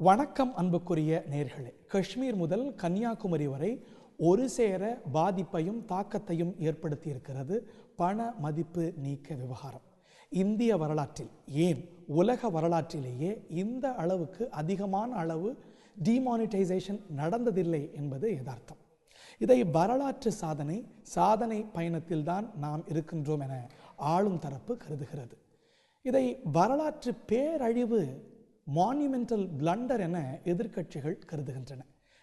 வணக்கம் அன்புக்குரிய நேர்களே. காஷ்மீர் முதல் கன்னியாகுமரி வரை ஒரு சேர பாதிப்பையும் தாக்கத்தையும் ஏற்படுத்தி இருக்கிறது பண மதிப்பு நீக்க விவகாரம். இந்திய வரலாற்றில், ஏன் உலக வரலாற்றிலேயே இந்த அளவுக்கு அதிகமான அளவு டிமானிட்டைசேஷன் நடந்ததில்லை என்பது யதார்த்தம். இதை வரலாற்று சாதனை பயணத்தில்தான் நாம் இருக்கின்றோம் என ஆளும் தரப்பு கருதுகிறது. இதை வரலாற்று பேரழிவு, மான்யூமெண்டல் பிளண்டர் என எதிர்க்கட்சிகள் கருதுகின்றன.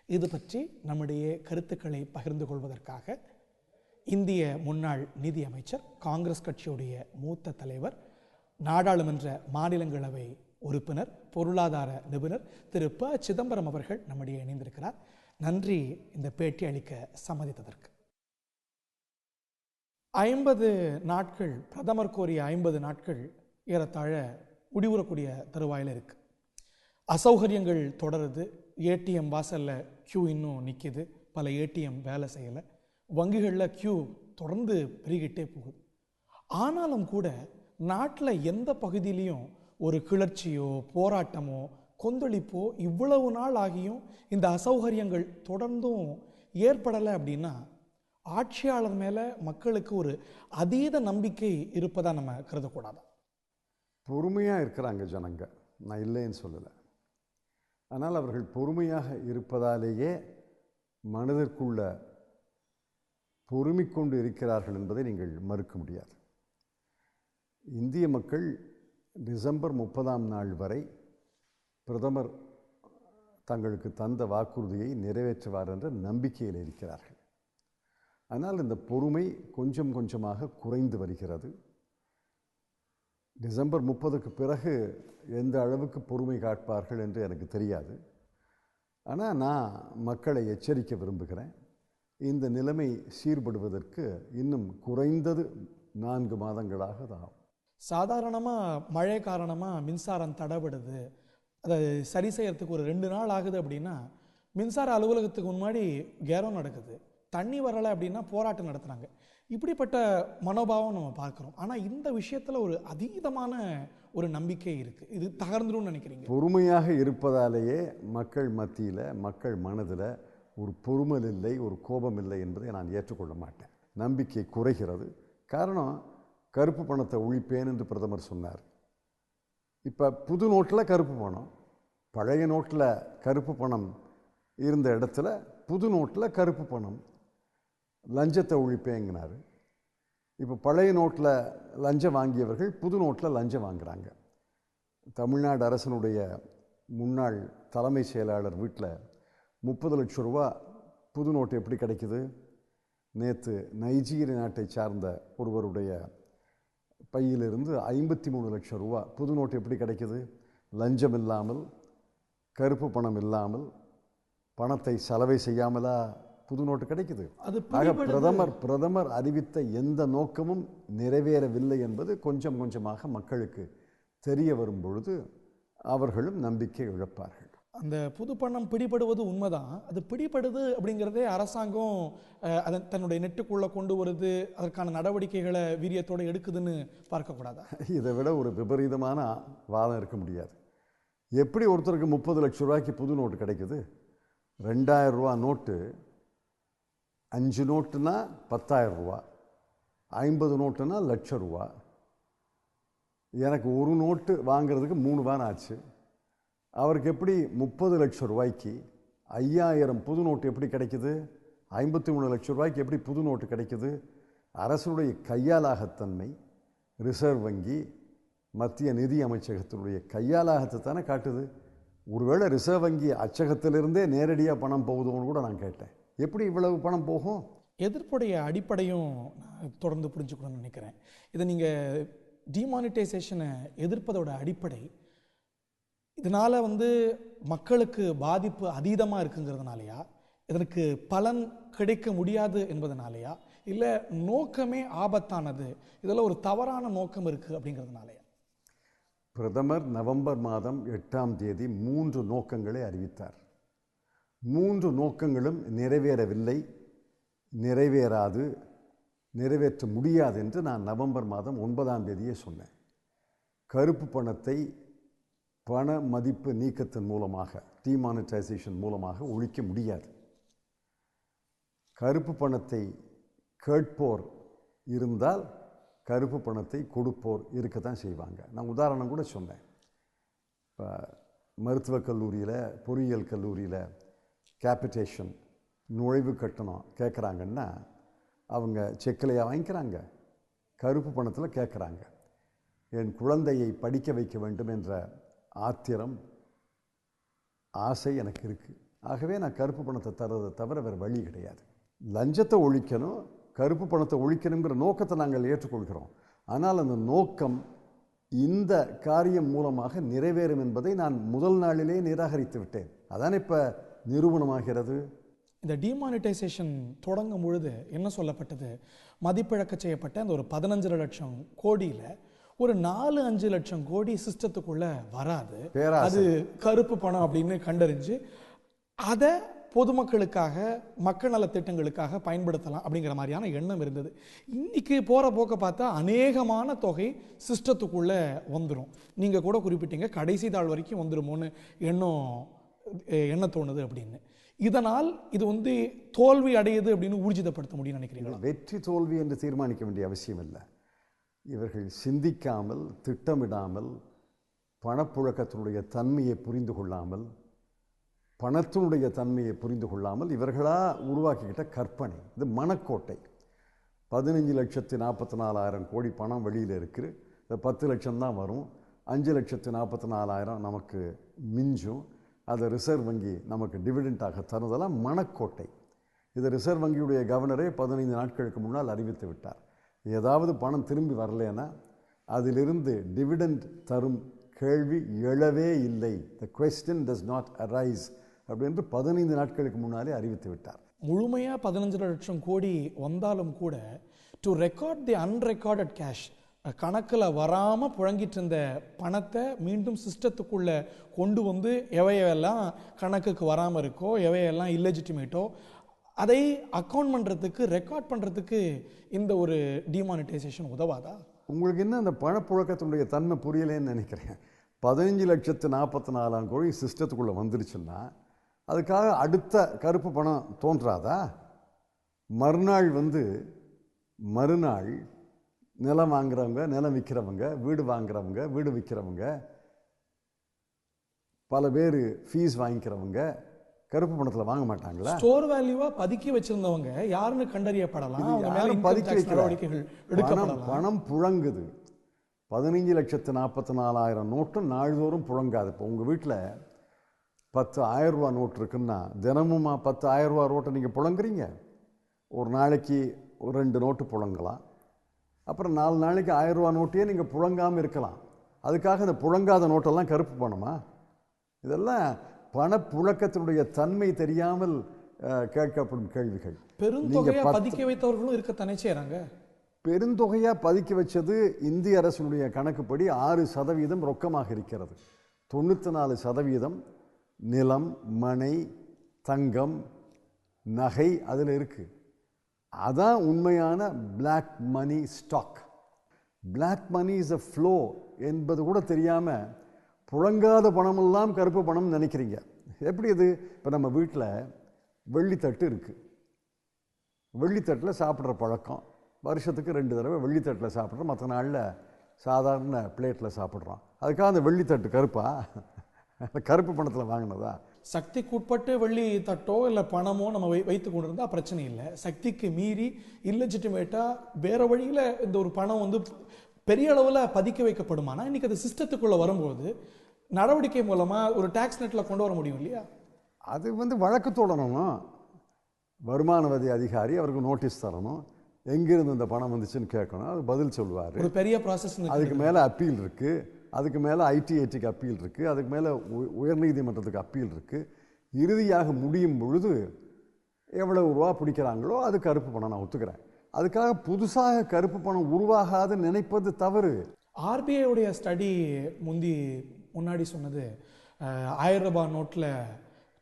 இது பற்றி நம்முடைய கருத்துக்களை பகிர்ந்து கொள்வதற்காக இந்திய முன்னாள் நிதியமைச்சர், காங்கிரஸ் கட்சியுடைய மூத்த தலைவர், நாடாளுமன்ற மாநிலங்களவை உறுப்பினர், பொருளாதார நிபுணர் திரு ப. சிதம்பரம் அவர்கள் நம்முடைய இணைந்திருக்கிறார். நன்றி இந்த பேட்டி அளிக்க சம்மதித்ததற்கு. 50 நாட்கள், பிரதமர் கோரிய 50 நாட்கள் ஏறத்தாழ முடிவுறக்கூடிய தருவாயில் இருக்கு. அசௌகரியங்கள் தொடருது. ஏடிஎம் வாசலில் கியூ இன்னும் நிற்கிது. பல ஏடிஎம் வேலை செய்யலை. வங்கிகளில் கியூ தொடர்ந்து பெருகிட்டே போகுது. ஆனாலும் கூட நாட்டில் எந்த பகுதியிலையும் ஒரு கிளர்ச்சியோ போராட்டமோ கொந்தளிப்போ இவ்வளவு நாள் ஆகியும் இந்த அசௌகரியங்கள் தொடர்ந்தும் ஏற்படலை அப்படின்னா ஆட்சியாளர் மேலே மக்களுக்கு ஒரு அதீத நம்பிக்கை இருப்பதாக நம்ம கருதக்கூடாது. பொறுமையாக இருக்கிறாங்க ஜனங்க, நான் இல்லைன்னு சொல்லலை. ஆனால் அவர்கள் பொறுமையாக இருப்பதாலேயே மனதிற்குள்ள பொறுமை கொண்டு இருக்கிறார்கள் என்பதை நீங்கள் மறுக்க முடியாது. இந்திய மக்கள் டிசம்பர் 30ஆம் நாள் வரை பிரதமர் தங்களுக்கு தந்த வாக்குறுதியை நிறைவேற்றுவார் என்ற நம்பிக்கையில் இருக்கிறார்கள். ஆனால் இந்த பொறுமை கொஞ்சம் கொஞ்சமாக குறைந்து வருகிறது. டிசம்பர் 30க்கு பிறகு எந்த அளவுக்கு பொறுமை காட்பார்கள் என்று எனக்கு தெரியாது. ஆனால் நான் மக்களை எச்சரிக்க விரும்புகிறேன். இந்த நிலைமை சீர்படுவதற்கு இன்னும் குறைந்தது 4 மாதங்களாக தான். சாதாரணமாக மழை காரணமாக மின்சாரம் தடைபடுது, அதை சரி செய்யறதுக்கு ஒரு 2 நாள் ஆகுது அப்படின்னா மின்சார அலுவலகத்துக்கு முன்னாடி கேரம் நடக்குது. தண்ணி வரலை அப்படின்னா போராட்டம் நடத்துகிறாங்க. இப்படிப்பட்ட மனோபாவம் நம்ம பார்க்குறோம். ஆனால் இந்த விஷயத்தில் ஒரு அதீதமான ஒரு நம்பிக்கை இருக்குது. இது தகர்ந்துடும் நினைக்கிறீங்க? பொறுமையாக இருப்பதாலேயே மக்கள் மத்தியில், மக்கள் மனதில் ஒரு பொறுமல் இல்லை, ஒரு கோபம் இல்லை என்பதை நான் ஏற்றுக்கொள்ள மாட்டேன். நம்பிக்கை குறைகிறது. காரணம், கருப்பு பணத்தை ஒழிப்பேன் என்று பிரதமர் சொன்னார். இப்போ புது நோட்டில் கருப்பு பணம், பழைய நோட்டில் கருப்பு பணம் இருந்த இடத்துல புது நோட்டில் கருப்பு பணம், லஞ்சத்தை ஒழிப்பேங்கினார். இப்போ பழைய நோட்டில் லஞ்சம் வாங்கியவர்கள் புது நோட்டில் லஞ்சம் வாங்குகிறாங்க. தமிழ்நாடு அரசனுடைய முன்னாள் தலைமை செயலாளர் வீட்டில் 30 லட்சம் ரூபா புது நோட்டு எப்படி கிடைக்குது? நேற்று நைஜீரிய நாட்டை சார்ந்த ஒருவருடைய பையிலிருந்து 53 லட்சம் ரூபா புது நோட்டு எப்படி கிடைக்குது? லஞ்சம் இல்லாமல், கருப்பு பணம் இல்லாமல், பணத்தை செலவை செய்யாமலா புது நோட்டு கிடைக்குது? ஆக பிரதமர் அறிவித்த எந்த நோக்கமும் நிறைவேறவில்லை என்பது கொஞ்சம் கொஞ்சமாக மக்களுக்கு தெரிய வரும் பொழுது அவர்களும் நம்பிக்கை இழப்பார்கள். அந்த புது பணம் பிடிபடுவது உண்மைதான். அது பிடிபடுது அப்படிங்கிறதே அரசாங்கம் அதை தன்னுடைய நெட்டுக்குள்ளே கொண்டு வருது, அதற்கான நடவடிக்கைகளை வீரியத்தோடு எடுக்குதுன்னு பார்க்கக்கூடாதா? இதை விட ஒரு விபரீதமான வாதம் இருக்க முடியாது. எப்படி ஒருத்தருக்கு 30 லட்சம் ரூபாய்க்கு புது நோட்டு கிடைக்குது? 2000 ரூபா நோட்டு, 5 நோட்டுனா 10,000 ரூபா, 50 நோட்டுனா 1,00,000 ரூபா. எனக்கு ஒரு நோட்டு வாங்கிறதுக்கு 3 வாரம் ஆச்சு. அவருக்கு எப்படி 30 லட்சம் ரூபாய்க்கு 5,000 புது நோட்டு எப்படி கிடைக்குது? 53 லட்சம் ரூபாய்க்கு எப்படி புது நோட்டு கிடைக்குது? அரசுடைய கையாலாகத்தன்மை, ரிசர்வ் வங்கி, மத்திய நிதி அமைச்சகத்தினுடைய கையாலாகத்தை தானே காட்டுது. ஒருவேளை ரிசர்வ் வங்கி அச்சகத்திலிருந்தே நேரடியாக பணம் போகுதுன்னு கூட நான் கேட்டேன். எப்படி இவ்வளவு பணம் போகும்? எதிர்ப்புடைய அடிப்படையும் தொடர்ந்து புரிஞ்சுக்கணும்னு நினைக்கிறேன். இதை நீங்கள் டிமானிட்டைசேஷனை எதிர்ப்பதோட அடிப்படை இதனால் மக்களுக்கு பாதிப்பு அதீதமாக இருக்குங்கிறதுனாலையா, இதற்கு பலன் கிடைக்க முடியாது என்பதனாலையா, இல்லை நோக்கமே ஆபத்தானது, இதில் ஒரு தவறான நோக்கம் இருக்குது அப்படிங்கிறதுனாலையா? பிரதமர் நவம்பர் மாதம் 8ஆம் தேதி 3 நோக்கங்களை அறிவித்தார். 3 நோக்கங்களும் நிறைவேறவில்லை, நிறைவேறாது, நிறைவேற்ற முடியாது என்று நான் நவம்பர் மாதம் 9ஆம் தேதியே சொன்னேன். கருப்பு பணத்தை பண மதிப்பு நீக்கத்தின் மூலமாக, டிமானிட்டைசேஷன் மூலமாக ஒழிக்க முடியாது. கருப்பு பணத்தை கேட்போர் இருந்தால் கருப்பு பணத்தை கொடுப்போர் இருக்கத்தான் செய்வாங்க. நான் உதாரணம் கூட சொன்னேன். இப்போ மருத்துவக் கல்லூரியில், பொறியியல் கல்லூரியில் கேபிட்டேஷன் நுழைவு கட்டணம் கேட்குறாங்கன்னா அவங்க செக்கிலையாக வாங்கிக்கிறாங்க, கருப்பு பணத்தில் கேட்குறாங்க. என் குழந்தையை படிக்க வைக்க வேண்டும் என்ற ஆத்திரம், ஆசை எனக்கு இருக்குது. ஆகவே நான் கருப்பு பணத்தை தர்றதை தவிர வேறு வழி கிடையாது. லஞ்சத்தை ஒழிக்கணும், கருப்பு பணத்தை ஒழிக்கணுங்கிற நோக்கத்தை நாங்கள் ஏற்றுக்கொள்கிறோம். ஆனால் அந்த நோக்கம் இந்த காரியம் மூலமாக நிறைவேறும் என்பதை நான் முதல் நாளிலே நிராகரித்து விட்டேன். அதான் இப்போ நிரூபணமாகிறது. இந்த டிமானிட்டைசேஷன் தொடங்கும் பொழுது என்ன சொல்லப்பட்டது? மதிப்பிழக்க செய்யப்பட்ட அந்த ஒரு 15 லட்சம் கோடியில் ஒரு 4-5 லட்சம் கோடி சிஸ்டத்துக்குள்ள வராது, அது கருப்பு பணம் அப்படின்னு கண்டறிஞ்சு அதை பொதுமக்களுக்காக, மக்கள் நல திட்டங்களுக்காக பயன்படுத்தலாம் அப்படிங்கிற மாதிரியான எண்ணம் இருந்தது. இன்னைக்கு போகிற போக்க பார்த்தா அநேகமான தொகை சிஸ்டத்துக்குள்ளே வந்துடும். நீங்கள் கூட குறிப்பிட்டீங்க கடைசி தாள் வரைக்கும் வந்துடுமோன்னு எண்ண தோணுது அப்படின்னு. இதனால் இது வந்து தோல்வி அடையுது அப்படின்னு ஊர்ஜிதப்படுத்த முடியும் நினைக்கிறீங்களா? வெற்றி தோல்வி என்று தீர்மானிக்க வேண்டிய அவசியம் இல்லை. இவர்கள் சிந்திக்காமல், திட்டமிடாமல், பணப்புழக்கத்தினுடைய தன்மையை புரிந்து கொள்ளாமல், பணத்தினுடைய தன்மையை புரிந்து கொள்ளாமல் இவர்களாக உருவாக்கிக்கிட்ட கற்பனை, இது மனக்கோட்டை. 15,44,000 கோடி பணம் வெளியில் இருக்குது, 10 லட்சம் தான் வரும், 5,44,000 நமக்கு மிஞ்சும், அதை ரிசர்வ் வங்கி நமக்கு டிவிடெண்டாக தருவதெல்லாம் மனக்கோட்டை. இது ரிசர்வ் வங்கியுடைய கவர்னரே 15 நாட்களுக்கு முன்னால் அறிவித்து விட்டார். ஏதாவது பணம் திரும்பி வரலன்னா அதிலிருந்து டிவிடெண்ட் தரும் கேள்வி எழவே இல்லை, த குவெஸ்டன் டஸ் நாட் அரைஸ் அப்படின்னு 15 நாட்களுக்கு முன்னாலே அறிவித்து விட்டார். முழுமையாக 15 லட்சம் கோடி வந்தாலும் கூட to record the unrecorded cash, கணக்கில் வராமல் புழங்கிட்டு இருந்த பணத்தை மீண்டும் சிஸ்டத்துக்குள்ளே கொண்டு வந்து எவையெல்லாம் கணக்குக்கு வராமல் இருக்கோ, எவையெல்லாம் இல்லெஜிட்டிமேட்டோ அதை அக்கௌண்ட் பண்ணுறதுக்கு, ரெக்கார்ட் பண்ணுறதுக்கு இந்த ஒரு டிமானிட்டைசேஷன் உதவாதா? உங்களுக்கு என்ன அந்த பணப்புழக்கத்தினுடைய தன்மை புரியலேன்னு நினைக்கிறேன். 15,44,000 கோடி சிஸ்டத்துக்குள்ளே வந்துருச்சுன்னா அதுக்காக அடுத்த கருப்பு பணம் தோன்றாதா? மறுநாள் நிலம் வாங்குறவங்க, நிலம் விற்கிறவங்க, வீடு வாங்குறவங்க, வீடு விற்கிறவங்க, பல பேர் ஃபீஸ் வாங்கிக்கிறவங்க கருப்பு பணத்தில் வாங்க மாட்டாங்களா? ஸ்டோர் வேல்யூவா பதுக்கி வச்சிருந்தவங்க யாருன்னு கண்டறியப்படலாம், பணம் புழங்குது. 15,44,000 நோட்டும் நாள்தோறும் புழங்காது. இப்போ உங்கள் வீட்டில் 10,000 ரூபா நோட்டு இருக்குன்னா தினமும் 10,000 ரூபா நோட்டை நீங்கள் புழங்குறீங்க. ஒரு நாளைக்கு ஒரு 2 நோட்டு புழங்கலாம், அப்புறம் 4 நாளைக்கு 1000 ரூபா நோட்டையே நீங்கள் புழங்காமல் இருக்கலாம். அதுக்காக இந்த புழங்காத நோட்டெல்லாம் கருப்பு பணமா? இதெல்லாம் பணப்புழக்கத்தினுடைய தன்மை தெரியாமல் கேட்கப்படும் கேள்விகள். பெருந்தொகையாக பதுக்கி வைத்தவர்களும் இருக்கத்தானே செய்கிறாங்க. பெருந்தொகையாக பதுக்கி வச்சது இந்திய அரசினுடைய கணக்குப்படி 6% ரொக்கமாக இருக்கிறது. 94% நிலம், மனை, தங்கம், நகை அதில் இருக்குது. அதான் உண்மையான black money stock. Black money is a flow என்பது கூட தெரியாமல் புழங்காத பணமெல்லாம் கருப்பு பணம் நினைக்கிறீங்க. எப்படி இது? இப்போ நம்ம வீட்டில் வெள்ளித்தட்டு இருக்குது, வெள்ளித்தட்டில் சாப்பிட்ற பழக்கம், வருஷத்துக்கு 2 தடவை வெள்ளித்தட்டில் சாப்பிட்றோம், மற்ற நாளில் சாதாரண பிளேட்டில் சாப்பிட்றோம். அதுக்காக அந்த வெள்ளித்தட்டு கருப்பா? கருப்பு பணத்தில் வாங்கினதா? சக்திக்கு உட்பட்டு வெள்ளி தட்டோ இல்லை பணமோ நம்ம வைத்து கொண்டு இருந்தால் பிரச்சனை இல்லை. சக்திக்கு மீறி இல்லெஜிட்டிமேட்டாக வேறு வழியில் இந்த ஒரு பணம் வந்து பெரிய அளவில் பதுக்கி வைக்கப்படுமானா இன்றைக்கி அது சிஸ்டத்துக்குள்ளே வரும்போது நடவடிக்கை மூலமாக ஒரு டாக்ஸ் நெட்டில் கொண்டு வர முடியும் இல்லையா? அது வழக்கு தொடரணும். வருமான வரி அதிகாரி அவருக்கு நோட்டீஸ் தரணும், எங்கிருந்து இந்த பணம் வந்துச்சுன்னு கேட்கணும், அது பதில் சொல்லுவார். ஒரு பெரிய ப்ராசஸ். அதுக்கு மேலே அப்பீல் இருக்குது, அதுக்கு மேலே ஐடிஐடிக்கு அப்பீல் இருக்குது, அதுக்கு மேலே உயர்நீதிமன்றத்துக்கு அப்பீல் இருக்குது. இறுதியாக முடியும் பொழுது எவ்வளவு ரூபா பிடிக்கிறாங்களோ அது கருப்பு பணம். நான் ஒத்துக்கிறேன். அதுக்காக புதுசாக கருப்பு பணம் உருவாகாது நினைப்பது தவறு. ஆர்பிஐடைய ஸ்டடி முன்னாடி சொன்னது 1000 ரூபாய் நோட்டில்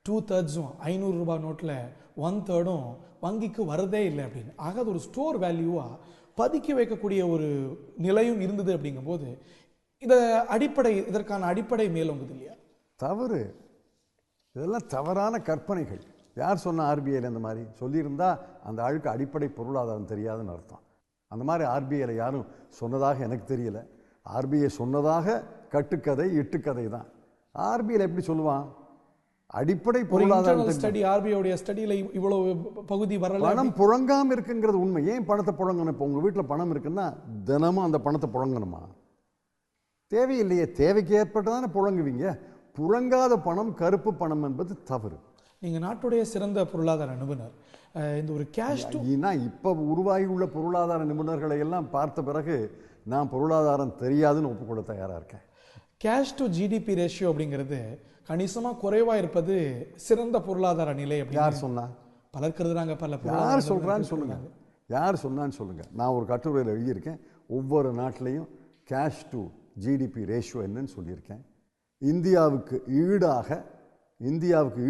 2/3 500 ரூபாய் நோட்டில் 1/3 வங்கிக்கு வரதே இல்லை அப்படின்னு. ஆக அது ஒரு ஸ்டோர் வேல்யூவாக பதுக்கி வைக்கக்கூடிய ஒரு நிலையும் இருந்தது. அப்படிங்கும்போது இதற்கான அடிப்படை மேலோங்குது இல்லையா? தவறு. இதெல்லாம் தவறான கற்பனைகள். யார் சொன்ன ஆர்பிஐயில் இந்த மாதிரி சொல்லியிருந்தா அந்த ஆளுக்கு அடிப்படை பொருளாதாரம் தெரியாதுன்னு அர்த்தம். அந்த மாதிரி ஆர்பிஐயில் யாரும் சொன்னதாக எனக்கு தெரியல. ஆர்பிஐ சொன்னதாக கட்டுக்கதை இட்டுக்கதை தான். ஆர்பிஐயில் எப்படி சொல்லுவான்? அடிப்படை பொருளாதாரம் ஸ்டடி, ஆர்பிஐ ஸ்டடியில் இவ்வளவு பகுதி வரல. பணம் புழங்காமல் இருக்குங்கிறது உண்மை. ஏன் பணத்தை புழங்கணும்? இப்போ உங்கள் வீட்டில் பணம் இருக்குன்னா தினமும் அந்த பணத்தை புழங்கணுமா? தேவையில்லையே. தேவைக்கு ஏற்பட்டு தானே புழங்குவீங்க. புழங்காத பணம், கருப்பு பணம் என்பது தவறு. நீங்கள் நாட்டுடைய சிறந்த பொருளாதார நிபுணர். இந்த ஒரு கேஷ் இப்போ உருவாகி உள்ள பொருளாதார நிபுணர்களை எல்லாம் பார்த்த பிறகு நான் பொருளாதாரம் தெரியாதுன்னு ஒப்புக்கொள்ள தயாராக இருக்கேன். கேஷ் டு ஜிடிபி ரேஷியோ அப்படிங்கிறது கணிசமாக குறைவாக இருப்பது சிறந்த பொருளாதார நிலை. யார் சொன்னா? பலர் கருதுறாங்க. யார் சொல்கிறான்னு சொல்லுங்க. யார் சொன்னான்னு சொல்லுங்க. நான் ஒரு கட்டுரையில் எழுதியிருக்கேன். ஒவ்வொரு நாட்டிலையும் கேஷ் டு ஜிடிபி ரேஷியோ என்னன்னு சொல்லியிருக்கேன். இந்தியாவுக்கு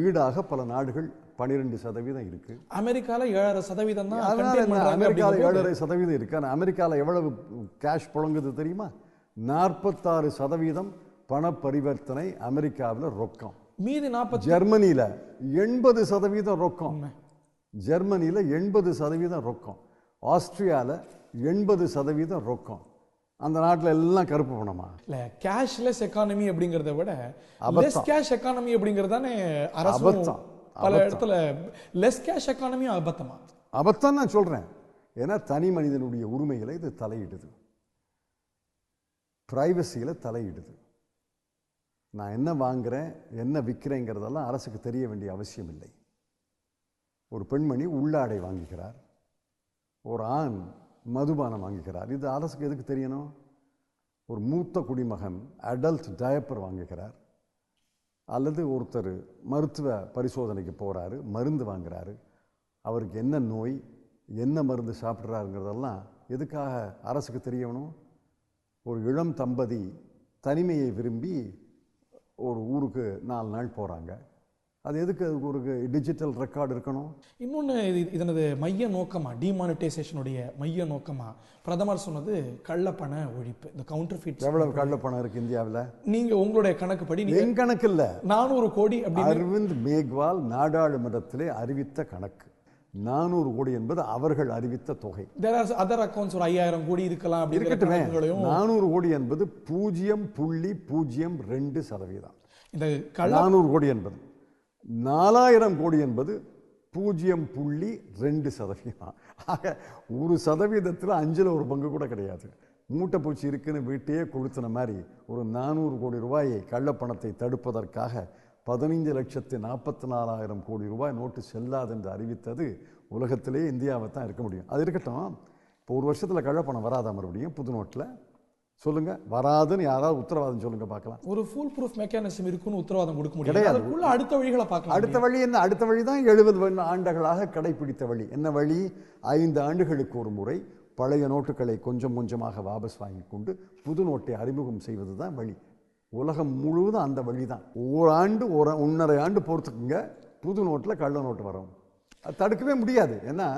ஈடாக பல நாடுகள் 12% இருக்கு. அமெரிக்காவில் 7.5% தான். அமெரிக்காவில் 7.5% இருக்கு. ஆனால் அமெரிக்காவில் எவ்வளவு கேஷ் புழங்குது தெரியுமா? 46% பண பரிவர்த்தனை அமெரிக்காவில் ரொக்கம். மீதி 40. ஜெர்மனியில் 80% ரொக்கம். ஜெர்மனியில் 80% ரொக்கம். ஆஸ்திரியாவில் 80% ரொக்கம். அந்த நாட்டில் எல்லாம் கருப்பு பணமா? இல்லை, கேஷ்லெஸ் எக்கானமி அப்படிங்கிறத விட லெஸ் கேஷ் எக்கானமி அப்படிங்கிறது தானே அரசு. பல இடத்துல லெஸ் கேஷ் எக்கானமி அபத்தமா? அபத்தம் நான் சொல்றேன். ஏன்னா தனி மனிதனுடைய உரிமைகளை இது தலையிடுது, பிரைவசியில தலையிடுது. நான் என்ன வாங்குறேன், என்ன விற்கிறேங்கிறதெல்லாம் அரசுக்கு தெரிய வேண்டிய அவசியம் இல்லை. ஒரு பெண்மணி உள்ளாடை வாங்குகிறார், ஒரு ஆண் மதுபானம் வாங்குகிறார். இது அரசுக்கு எதுக்கு தெரியணும்? ஒரு மூத்த குடிமகன் அடல்ட் டயப்பர் வாங்குகிறார், அல்லது ஒருத்தர் மருத்துவ பரிசோதனைக்கு போகிறாரு, மருந்து வாங்குறாரு. அவருக்கு என்ன நோய், என்ன மருந்து சாப்பிட்றாருங்கிறதெல்லாம் எதுக்காக அரசுக்கு தெரியணும்? ஒரு இளம் தம்பதி தனிமையை விரும்பி ஒரு ஊருக்கு 4 நாள் போகிறாங்க. அது எதுக்கு? ஒரு டிஜிட்டல் ரெக்கார்டு இருக்கணும். இன்னொன்று, இதனது மைய நோக்கமா, டிமானிட்டைசேஷனுடைய மைய நோக்கமா பிரதமர் சொன்னது கள்ளப்பண ஒழிப்பு. இந்த கவுண்டர் ஃபீட். எவ்வளவு கள்ளப்பணம் இருக்கு இந்தியாவில்? நீங்க உங்களுடைய கணக்குப்படி? என் கணக்கு இல்ல, 400 கோடி. அரவிந்த் மேக்வால் நாடாளுமன்றத்திலே அறிவித்த கணக்கு 400 கோடி என்பது அவர்கள் அறிவித்த தொகை. அதர் அக்கவுண்ட்ஸ் ஒரு 5000 கோடி இருக்கலாம். இருக்கட்டுமே. 400 கோடி என்பது 0.02%. இந்த 400 கோடி என்பது 4000 கோடி என்பது 0.2%. ஆக 1% 5ல் 1 பங்கு கூட கிடையாது. மூட்டை பூச்சி இருக்குன்னு வீட்டையே கொளுத்தின மாதிரி ஒரு 400 கோடி ரூபாயை கள்ளப்பணத்தை தடுப்பதற்காக 15,44,000 கோடி ரூபாய் நோட்டு செல்லாது என்று அறிவித்தது உலகத்திலே இந்தியாவை தான் இருக்க முடியும். அது இருக்கட்டும். இப்போ ஒரு வருஷத்தில் கள்ளப்பணம் வராதா மறுபடியும் புது நோட்டில்? சொல்லுங்க, வராதுன்னு யாராவது உத்தரவாதம் சொல்லுங்க பார்க்கலாம். ஒரு ஃபுல் ப்ரூஃப் மெக்கானிசம் இருக்குன்னு உத்தரவாதம் கொடுக்க முடியாது. அதுக்குள்ள அடுத்த வழிகளை பார்க்கலாம். அடுத்த வழி என்ன? அடுத்த வழி தான் 70 ஆண்டுகளாக கடைபிடித்த வழி. என்ன வழி? 5 ஆண்டுகளுக்கு ஒரு முறை பழைய நோட்டுகளை கொஞ்சம் கொஞ்சமாக வாபஸ் வாங்கி கொண்டு புது நோட்டை அறிமுகம் செய்வது தான் வழி. உலகம் முழுவதும் அந்த வழி தான். ஒரு ஆண்டு 1.5 ஆண்டு பொறுத்துக்குங்க, புது நோட்டில் கள்ள நோட்டு வரும். அது தடுக்கவே முடியாது. ஏன்னா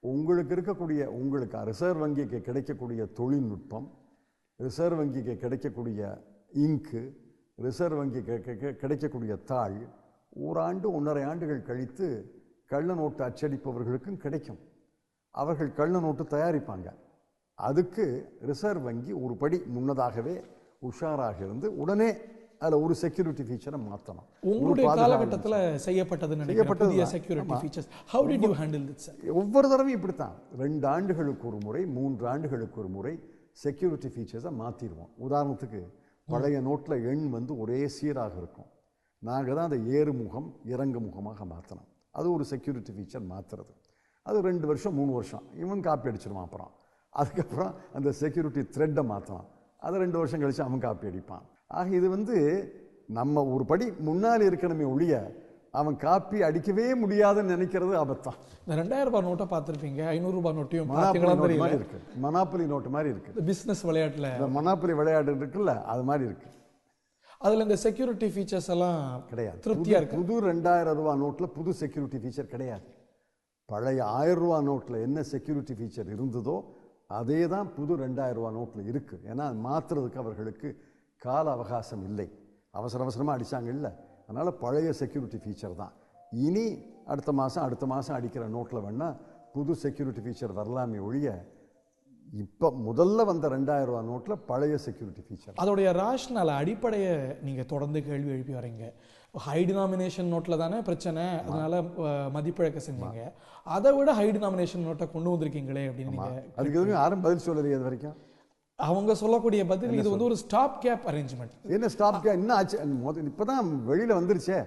உங்களுக்கு ரிசர்வ் வங்கிக்கு கிடைக்கக்கூடிய தொழில்நுட்பம், ரிசர்வ் வங்கிக்கு கிடைக்கக்கூடிய இங்கு, ரிசர்வ் வங்கிக்கு கிடைக்கக்கூடிய தாள் 1 ஆண்டு 1.5 ஆண்டுகள் கழித்து கள்ள நோட்டு அச்சடிப்பவர்களுக்கும் கிடைக்கும். அவர்கள் கள்ள நோட்டு தயாரிப்பாங்க. அதுக்கு ரிசர்வ் வங்கி ஒரு படி முன்னதாகவே உஷாராக இருந்து உடனே அதில் ஒரு செக்யூரிட்டி ஃபீச்சரை மாற்றணும். உங்களுடைய காலகட்டத்தில் செய்யப்பட்டது security features. How did you handle this? ஒவ்வொரு தடவையும் இப்படித்தான். 2 ஆண்டுகளுக்கு ஒரு முறை, 3 ஆண்டுகளுக்கு ஒரு முறை செக்யூரிட்டி ஃபீச்சர்ஸை மாற்றிடுவோம். உதாரணத்துக்கு பழைய நோட்டில் எண் ஒரே சீராக இருக்கும். நாங்கள் தான் அதை ஏறுமுகம் இறங்கு முகமாக மாற்றணும். அது ஒரு செக்யூரிட்டி ஃபீச்சர் மாற்றுறது. அது 2 வருஷம் 3 வருஷம் இவன் காப்பி அடிச்சிடுவான். அப்புறம் அதுக்கப்புறம் அந்த செக்யூரிட்டி த்ரெட்டை மாற்றலாம். அதை 2 வருஷம் கழித்து அவன் காப்பி அடிப்பான். ஆக இது நம்ம ஒரு படி முன்னால் இருக்கணுமே ஒழிய அவன் காப்பி அடிக்கவே முடியாதுன்னு நினைக்கிறது அபத்தம். இந்த 2000 ரூபாய் நோட்டை பார்த்துருப்பீங்க, 500 ரூபாய் நோட்டையும் இருக்கு. மனாப்பலி நோட்டு மாதிரி இருக்கு. பிசினஸ் விளையாட்டுல மனாப்பலி விளையாட்டு இருக்குல்ல, அது மாதிரி இருக்கு. அதுல இந்த செக்யூரிட்டி ஃபீச்சர்ஸ் எல்லாம் கிடையாது. திருப்தியா இருக்கு. புது 2000 ரூபாய் நோட்டில் புது செக்யூரிட்டி ஃபீச்சர் கிடையாது. பழைய 1000 ரூபாய் நோட்டில் என்ன செக்யூரிட்டி ஃபீச்சர் இருந்ததோ அதே தான் புது 2000 ரூபா நோட்டில் இருக்குது. ஏன்னா மாற்றுறதுக்கு அவர்களுக்கு கால அவகாசம் இல்லை, அவசரமாக அடித்தாங்க இல்லை. அதனால் பழைய செக்யூரிட்டி ஃபீச்சர் தான். இனி அடுத்த மாதம் அடிக்கிற நோட்டில் வேணால் புது செக்யூரிட்டி ஃபீச்சர் வரலாமே ஒழிய இப்போ முதல்ல வந்த 2000 ரூபா நோட்டில் பழைய செக்யூரிட்டி ஃபீச்சர். அதோடைய ரேஷனல் அடிப்படையை நீங்கள் தொடர்ந்து கேள்வி எழுப்பி வரீங்க. ஹை டினாமினேஷன் நோட்டில் தானே பிரச்சனை, அதனால மதிப்பிழக்க செஞ்சீங்க. அதை விட ஹை டினாமினேஷன் நோட்டை கொண்டு வந்திருக்கீங்களே அப்படின்னு நீங்கள் அதுக்கு எதுவும் யாரும் பதில் சொல்லலையே அது வரைக்கும். அவங்க சொல்லக்கூடிய பதில் இது வந்து ஒரு ஸ்டாப் கேப் அரேஞ்ச்மெண்ட். என்ன ஸ்டாப் கேப்? இன்னும் ஆச்சு, இப்போ தான் வெளியில் வந்துருச்சே.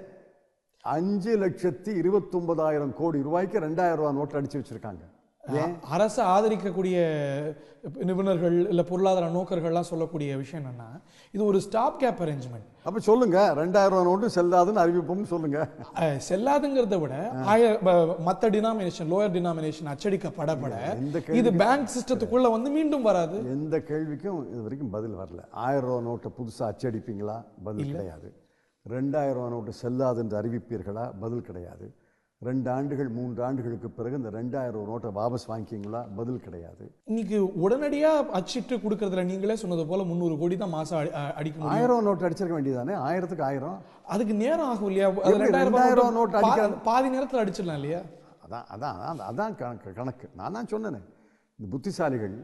5,29,000 கோடி ரூபாய்க்கு 2000 ரூபா நோட்டில் அடிச்சு வச்சிருக்காங்க. அரசு ஆதரிக்கக்கூடிய நிபுணர்கள் இல்லை பொருளாதார நோக்கர்கள்லாம் சொல்லக்கூடிய விஷயம் என்னன்னா இது ஒரு ஸ்டாப் கேப் அரேஞ்ச்மெண்ட். அப்போ சொல்லுங்க 2000 ரூபா நோட்டு செல்லாதுன்னு அறிவிப்போம்னு சொல்லுங்க. செல்லாதுங்கிறத விட மற்ற டினாமினேஷன் லோயர் டினாமினேஷன் அச்சடிக்கப்பட இது பேங்க் சிஸ்டத்துக்குள்ள வந்து மீண்டும் வராது. எந்த கேள்விக்கும் இது வரைக்கும் பதில் வரல. 1000 ரூபா நோட்டை புதுசாக அச்சடிப்பீங்களா? பதில் கிடையாது. 2000 ரூபா நோட்டு செல்லாது என்று அறிவிப்பீர்களா? பதில் கிடையாது. 2 ஆண்டுகள் 3 ஆண்டுகளுக்கு பிறகு இந்த 2000 ரூபா நோட்டை வாபஸ் வாங்கிக்கிங்களா? பதில் கிடையாது. இன்னைக்கு உடனடியாக அச்சிட்டு கொடுக்கறதுல நீங்களே சொன்னது போல 300 கோடி தான் மாசம் அடிக்க முடியும். 1000 ரூபா நோட்டு அடிச்சிருக்க வேண்டியதானே? 1000க்கு 1000 அதுக்கு நேரம் ஆகும் இல்லையா? 2000 ரூபா நோட்டு அடிக்கிற பாதி நேரத்தில் அடிச்சிடலாம் இல்லையா? அதான் கணக்கு. நான் தான் சொன்னேன், இந்த புத்திசாலிகள்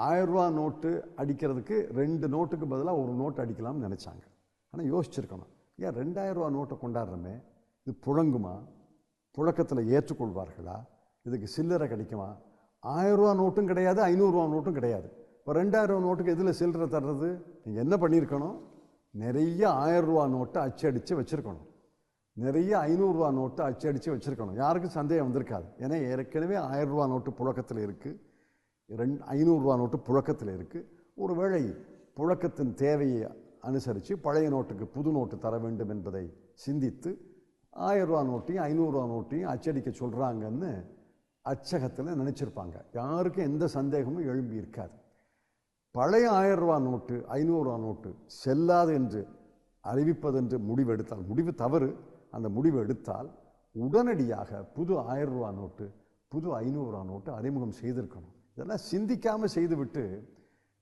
1000 ரூபா நோட்டு அடிக்கிறதுக்கு 2 நோட்டுக்கு பதிலாக ஒரு நோட்டு அடிக்கலாம்னு நினைச்சாங்க. ஆனால் யோசிச்சிருக்கணும், ஏன் 2000 ரூபா நோட்டை கொண்டாடுறோமே, இது புழங்குமா? புழக்கத்தில் ஏற்றுக்கொள்வார்களா? இதுக்கு சில்லறை கிடைக்குமா? 1000 ரூபா நோட்டும் கிடையாது, 500 ரூபா நோட்டும் கிடையாது. இப்போ 2000 ரூபா நோட்டுக்கு எதில் சில்லறை தர்றது? நீங்கள் என்ன பண்ணியிருக்கணும்? நிறைய 1000 ரூபா நோட்டை அச்சடித்து வச்சுருக்கணும், நிறைய 500 ரூபா நோட்டை அச்சடித்து வச்சுருக்கணும். யாருக்கும் சந்தேகம் வந்திருக்காது. ஏன்னா ஏற்கனவே 1000 ரூபா நோட்டு புழக்கத்தில் இருக்குது, 500 ரூபா நோட்டு புழக்கத்தில் இருக்குது. ஒருவேளை புழக்கத்தின் தேவையை அனுசரித்து பழைய நோட்டுக்கு புது நோட்டு தர வேண்டும் என்பதை சிந்தித்து 1000 ரூபா நோட்டையும் 500 ரூபா நோட்டையும் அச்சடிக்க சொல்கிறாங்கன்னு அச்சகத்தில் நினச்சிருப்பாங்க. யாருக்கும் எந்த சந்தேகமும் எழும்பி இருக்காது. பழைய 1000 ரூபா நோட்டு 500 ரூபா நோட்டு செல்லாது என்று அறிவிப்பதென்று முடிவெடுத்தால், முடிவு தவறு, அந்த முடிவு எடுத்தால் உடனடியாக புது 1000 ரூபா நோட்டு புது 500 ரூபா நோட்டு அறிமுகம் செய்திருக்கணும். இதெல்லாம் சிந்திக்காமல் செய்துவிட்டு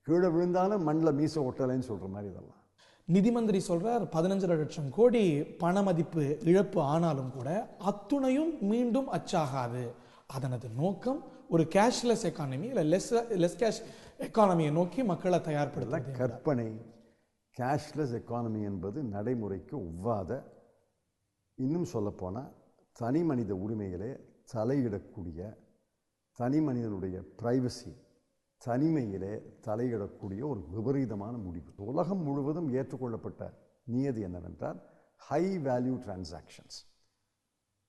கீழே விழுந்தாலும் மண்ணில் மீச ஒட்டலைன்னு சொல்கிற மாதிரி இதெல்லாம். நிதி மந்திரி சொல்றார் 15 லட்சம் கோடி பண மதிப்பு இழப்பு ஆனாலும் கூட அத்துணையும் மீண்டும் அச்சாகாது. அதனது நோக்கம் ஒரு கேஷ்லெஸ் எக்கானமி இல்லை லெஸ் கேஷ் எக்கானமியை நோக்கி மக்களை தயார்படுத்த. கற்பனை. கேஷ்லெஸ் எக்கானமி என்பது நடைமுறைக்கு ஒவ்வாத, இன்னும் சொல்லப்போனால் தனி மனித உரிமைகளே தலையிடக்கூடிய, தனி மனிதனுடைய பிரைவசி தனிமையிலே தலையிடக்கூடிய ஒரு விபரீதமான முடிவு. உலகம் முழுவதும் ஏற்றுக்கொள்ளப்பட்ட நியதி என்னவென்றால் ஹை வேல்யூ டிரான்சாக்ஷன்ஸ்.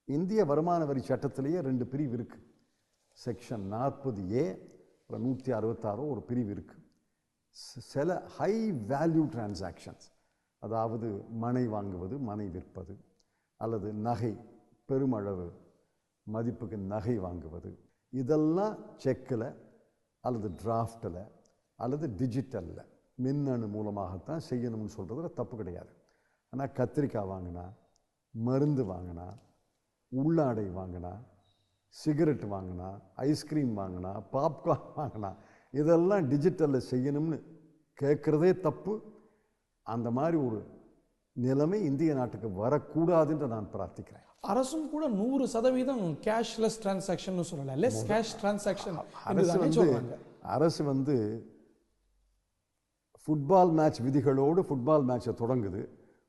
இந்திய வருமான வரி சட்டத்திலேயே 2 பிரிவு இருக்குது. செக்ஷன் 40A 166 ஒரு பிரிவு இருக்குது. சில ஹை வேல்யூ டிரான்சாக்ஷன்ஸ், அதாவது மனை வாங்குவது, மனை விற்பது, அல்லது நகை, பெருமளவு மதிப்புக்கு நகை வாங்குவது, இதெல்லாம் செக்கில் அல்லது டிராஃப்டில் அல்லது டிஜிட்டலில் மின்னணு மூலமாகத்தான் செய்யணும்னு சொல்கிறதுல தப்பு கிடையாது. ஆனால் கத்திரிக்காய் வாங்கினா, மருந்து வாங்கினா, உள்ளாடை வாங்கினா, சிகரெட் வாங்கினா, ஐஸ்கிரீம் வாங்கினா, பாப்கார்ன் வாங்கினா, இதெல்லாம் டிஜிட்டலில் செய்யணும்னு கேட்குறதே தப்பு. அந்த மாதிரி ஒரு நிலைமை இந்திய நாட்டுக்கு வரக்கூடாதுன்னு நான் பிரார்த்திக்கிறேன். அரசும் கூட 100% கேஷ்லெஸ் டிரான்சாக்ஷன் சொல்லல, லெஸ் கேஷ் டிரான்சாக்ஷன். அரசு வந்து ஃபுட்பால் மேட்ச் விதிகளோடு ஃபுட்பால் மேட்சை தொடங்குது.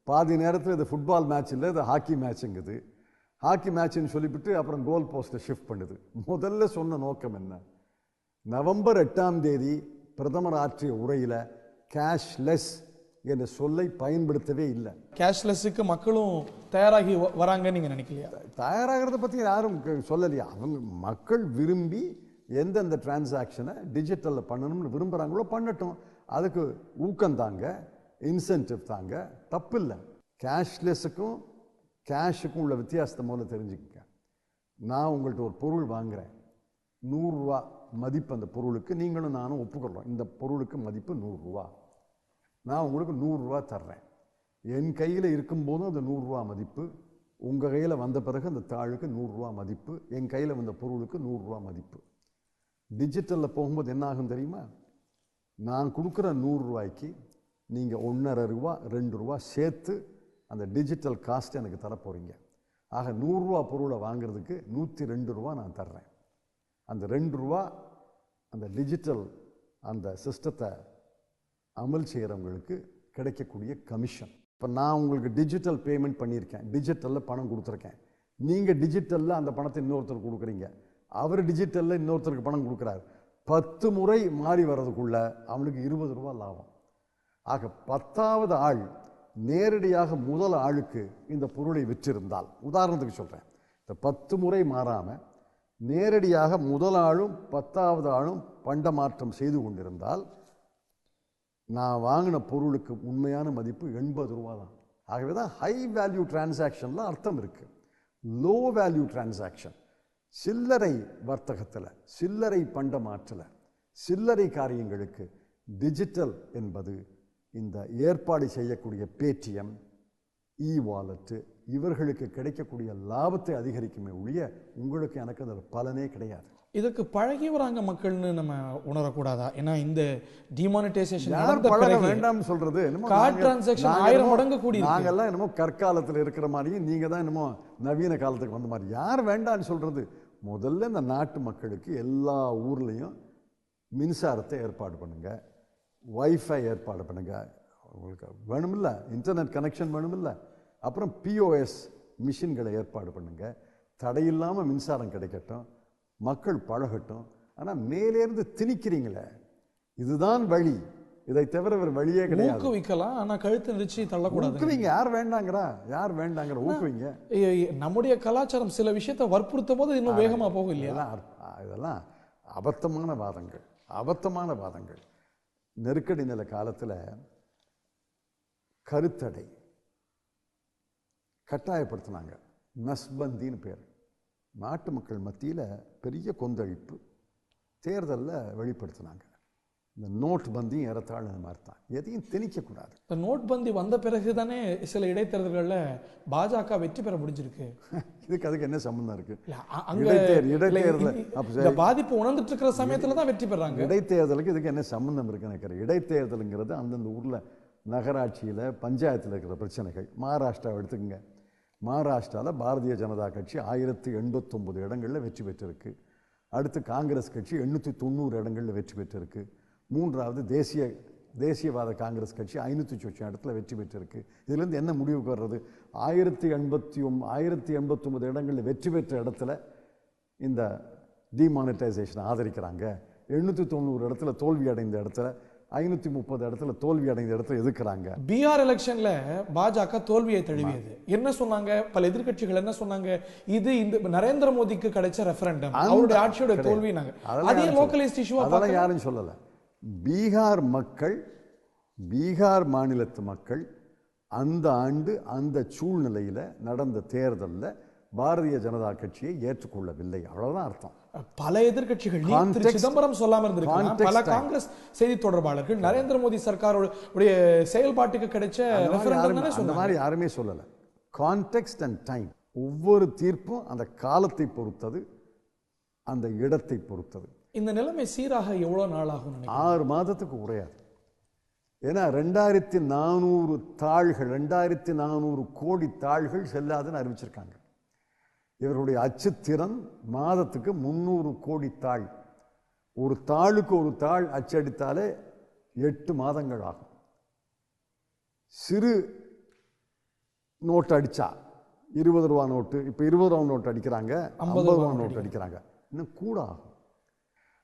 பாதி நேரத்தில் இது ஃபுட்பால் மேட்ச் இல்லை, இது ஹாக்கி மேட்சுங்குது. ஹாக்கி மேட்ச்னு சொல்லிவிட்டு அப்புறம் கோல் போஸ்ட்டை ஷிஃப்ட் பண்ணுது. முதல்ல சொன்ன நோக்கம் என்ன? நவம்பர் 8ஆம் தேதி பிரதமர் ஆற்றிய உரையில் கேஷ்லெஸ் என்ற சொல்லை பயன்படுத்தவே இல்லை. கேஷ்லெஸ்ஸுக்கு மக்களும் தயாராகி வராங்கன்னு நீங்கள் நினைக்கலையா? தயாராகிறத பற்றி யாரும் சொல்லலையா? அவங்க மக்கள் விரும்பி எந்தெந்த டிரான்சாக்ஷனை டிஜிட்டலில் பண்ணணும்னு விரும்புகிறாங்களோ பண்ணட்டும். அதுக்கு ஊக்கம் தாங்க, இன்சென்டிவ் தாங்க, தப்பு இல்லை. கேஷ்லெஸ்ஸுக்கும் கேஷுக்கும் உள்ள வித்தியாசத்தை முதல்ல தெரிஞ்சுக்கங்க. நான் உங்கள்கிட்ட ஒரு பொருள் வாங்குகிறேன், 100 ரூபா மதிப்பு அந்த பொருளுக்கு, நீங்களும் நானும் ஒப்புக்கொள்கிறோம் இந்த பொருளுக்கு மதிப்பு 100 ரூபா. நான் உங்களுக்கு 100 ரூபா தர்றேன். என் கையில் இருக்கும்போதும் அந்த 100 ரூபா மதிப்பு, உங்கள் கையில் வந்த பிறகு அந்த தாளுக்கு 100 ரூபா மதிப்பு, என் கையில் வந்த பொருளுக்கு 100 ரூபா மதிப்பு. டிஜிட்டலில் போகும்போது என்ன ஆகும் தெரியுமா? நான் கொடுக்குற 100 ரூபாய்க்கு நீங்கள் 1.5 ரூபா 2 ரூபா சேர்த்து அந்த டிஜிட்டல் காஸ்ட் எனக்கு தர போகிறீங்க. ஆக 100 ரூபா பொருளை வாங்குறதுக்கு 102 ரூபா நான் தர்றேன். அந்த 2 ரூபா அந்த டிஜிட்டல் அந்த சிஸ்டத்தை அமல் செய்கிறவங்களுக்கு கிடைக்கக்கூடிய கமிஷன். இப்போ நான் உங்களுக்கு டிஜிட்டல் பேமெண்ட் பண்ணியிருக்கேன், டிஜிட்டலில் பணம் கொடுத்துருக்கேன். நீங்கள் டிஜிட்டலில் அந்த பணத்தை இன்னொருத்தருக்கு கொடுக்குறீங்க, அவர் டிஜிட்டலில் இன்னொருத்தருக்கு பணம் கொடுக்குறாரு. 10 முறை மாறி வர்றதுக்குள்ள அவனுக்கு 20 ரூபா லாபம். ஆக 10வது ஆள் நேரடியாக முதல் ஆளுக்கு இந்த பொருளை விற்றிருந்தால், உதாரணத்துக்கு சொல்கிறேன், இந்த 10 முறை மாறாமல் நேரடியாக முதல் ஆளும் 10வது ஆளும் பண்ட மாற்றம் செய்து கொண்டிருந்தால் நான் வாங்கின பொருளுக்கு உண்மையான மதிப்பு 80 ரூபா தான். ஆகவே தான் ஹை வேல்யூ டிரான்சாக்ஷனில் அர்த்தம் இருக்குது. லோ வேல்யூ டிரான்சாக்ஷன், சில்லறை வர்த்தகத்தில், சில்லறை பண்ட மாற்றல, சில்லறை காரியங்களுக்கு டிஜிட்டல் என்பது இந்த ஏற்பாடு செய்யக்கூடிய பேடிஎம், இ வாலெட்டு இவர்களுக்கு கிடைக்கக்கூடிய லாபத்தை அதிகரிக்குமே ஒழிய உங்களுக்கு எனக்கு அந்த பலனே கிடையாது. இதுக்கு பழகி வராங்க மக்கள்னு நம்ம உணரக்கூடாதா? ஏன்னா இந்த டிமானிட்டைசேஷன் வேண்டாம்னு சொல்றது கார்ட் டிரான்சாக்ஷன் 1000 மடங்கு கூடி நாங்கெல்லாம் என்னமோ கற்காலத்தில் இருக்கிற மாதிரியும் நீங்க தான் என்னமோ நவீன காலத்துக்கு வந்த மாதிரி. யார் வேண்டாம்னு சொல்றது? முதல்ல இந்த நாட்டு மக்களுக்கு எல்லா ஊர்லேயும் மின்சாரத்தை ஏற்பாடு பண்ணுங்க, வைஃபை ஏற்பாடு பண்ணுங்க, உங்களுக்கு வேணுமில்ல இன்டர்நெட் கனெக்ஷன் வேணுமில்ல, அப்புறம் பிஓஎஸ் மிஷின்களை ஏற்பாடு பண்ணுங்க, தடையில்லாமல் மின்சாரம் கிடைக்கட்டும், மக்கள் பழகட்டும். ஆனால் மேலேருந்து திணிக்கிறீங்களே, இதுதான் வழி, இதை தவிர வேறு வழியே கிடையாது. ஊக்குவிக்கலாம், ஆனால் கழுத்து நெரிச்சு தள்ளக்கூடாது. ஊக்குவிங்க, யார் வேண்டாங்கிறா? யார் வேண்டாங்கிற ஊக்குவிங்க. நம்முடைய கலாச்சாரம் சில விஷயத்தை வற்புறுத்தும் போது இன்னும் வேகமாக போகும் இல்லையா? இதெல்லாம் அபத்தமான வாதங்கள், அபத்தமான வாதங்கள். நெருக்கடி நிலை காலத்தில் கருத்தடை கட்டாயப்படுத்தினாங்க, நஸ்பந்தின்னு பேர். நாட்டு மக்கள் மத்தியில் பெரிய கொந்தளிப்பு, தேர்தலில் வெளிப்படுத்தினாங்க. இந்த நோட் பந்தியும் ஏறத்தாழ மாதிரி தான், எதையும் திணிக்கக்கூடாது. இந்த நோட் பந்தி வந்த பிறகு தானே சில இடைத்தேர்தல்களில் பாஜக வெற்றி பெற முடிஞ்சிருக்கு. அதுக்கு என்ன சம்பந்தம் இருக்கு? இடைத்தேர்தல் பாதிப்பு உணர்ந்துட்டு இருக்கிற சமயத்தில் தான் வெற்றி பெறாங்க. இடைத்தேர்தலுக்கு இதுக்கு என்ன சம்பந்தம் இருக்குன்னு நினைக்கிறேன். இடைத்தேர்தலுங்கிறது அந்தந்த ஊரில் நகராட்சியில் பஞ்சாயத்தில் இருக்கிற பிரச்சனைகள். மகாராஷ்டிராவை எடுத்துக்கங்க. மகாராஷ்டிராவில் பாரதிய ஜனதா கட்சி 1089 இடங்களில் வெற்றி பெற்றிருக்கு. அடுத்து காங்கிரஸ் கட்சி 890 இடங்களில் வெற்றி பெற்றிருக்கு. மூன்றாவது தேசியவாத காங்கிரஸ் கட்சி 500 இடத்துல வெற்றி பெற்றிருக்கு. இதுலேருந்து என்ன முடிவுக்கு வர்றது? 1089 இடங்களில் வெற்றி பெற்ற இடத்துல இந்த டிமானிட்டைசேஷனை ஆதரிக்கிறாங்க. 890 இடத்துல தோல்வி அடைந்த இடத்துல, 530 இடத்துல தோல்வி அடைந்த இடத்துல எதிர்க்கிறாங்க. பீகார் எலெக்ஷன்ல பாஜக தோல்வியை தழுவியது. என்ன சொன்னாங்க பல எதிர்க்கட்சிகள்? என்ன சொன்னாங்க? இது இந்த நரேந்திர மோடிக்கு கிடைச்ச ரெஃபரண்டம், அவருடைய ஆட்சியோட தோல்வி. அதே லோக்கலைஸ்ட் இஷ்யூ அதெல்லாம் யாரும் சொல்லல. பீகார் மக்கள், பீகார் மாநிலத்து மக்கள் அந்த ஆண்டு அந்த சூழ்நிலையில் நடந்த தேர்தலில் பாரதிய ஜனதா கட்சியை ஏற்றுக்கொள்ளவில்லை. அவ்வளவுதான் அர்த்தம். பல எதிர்க்கட்சிகள், சிதம்பரம் சொல்லாம இருந்திருக்காங்க, பல காங்கிரஸ் செய்தி தொடர்பாளர்கள் நரேந்திர மோடி சர்க்காருடைய செயல்பாட்டுக்கு கிடைச்ச அந்த மாதிரி யாருமே சொல்லல. கான்டெக்ஸ்ட் அண்ட் டைம், ஒவ்வொரு தீர்ப்பும் அந்த காலத்தை பொறுத்தது, அந்த இடத்தை பொறுத்தது. இந்த நிலைமை சீராக எவ்வளவு நாள் ஆகும்? 6 மாதத்துக்கு குறையாது. ஏன்னா 2400 தாள்கள், 2400 கோடி தாள்கள் செல்லாதுன்னு அறிவிச்சிருக்காங்க. இவருடைய அச்சுத்திறன் மாதத்துக்கு 300 கோடி தாள். ஒரு தாளுக்கு ஒரு தாள் அச்சடித்தாலே 8 மாதங்கள் ஆகும். சிறு நோட்டு அடித்தா 20 ரூபா நோட்டு, இப்போ 20 ரூபா நோட்டு அடிக்கிறாங்க, 50 ரூபா நோட்டு அடிக்கிறாங்க, இன்னும் கூட ஆகும்.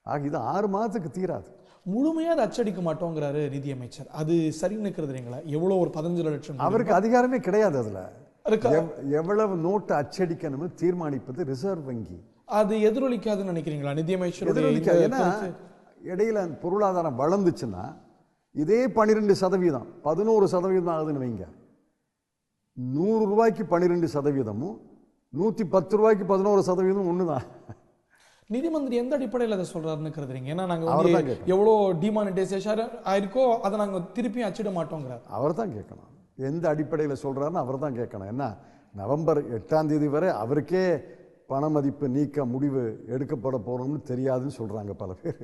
ஆக இது 6 மாதத்துக்கு தீராது. முழுமையாக அச்சடிக்க மாட்டோங்கிறாரு நிதியமைச்சர். அது சரி நிற்கிறதுங்களா? எவ்வளோ ஒரு 15 லட்சம், அவருக்கு அதிகாரமே கிடையாது. அதில் எவ்வளவு நோட்டு அச்சடிக்கணும்னு தீர்மானிப்பது ரிசர்வ் வங்கி. அது எதிரொலிக்காதுன்னு நினைக்கிறீங்களா நிதியமைச்சர்? எதிரொலிக்காது. ஏன்னா இடையில பொருளாதாரம் வளர்ந்துச்சுன்னா இதே 12%, 11% ஆகுதுன்னு வைங்க. 100 ரூபாய்க்கு 12%, 110 ரூபாய்க்கு 11% ஒண்ணுதான். நிதி மந்திரி எந்த அடிப்படையில் அதை சொல்றாருன்னு கருதுறீங்க? ஏன்னா நாங்க எவ்வளோ டிமானிட்டைசேஷன் ஆயிருக்கோ அதை நாங்க திருப்பி அச்சிட மாட்டோங்கிறார். அவர் தான் கேட்கணும். எந்த அடிப்படையில் சொல்றாருன்னு அவர் தான் கேட்கணும். ஏன்னா நவம்பர் 8ஆம் தேதி வரை அவருக்கே பணமதிப்பு நீக்க முடிவு எடுக்கப்பட போகிறோம்னு தெரியாதுன்னு சொல்கிறாங்க பல பேர்.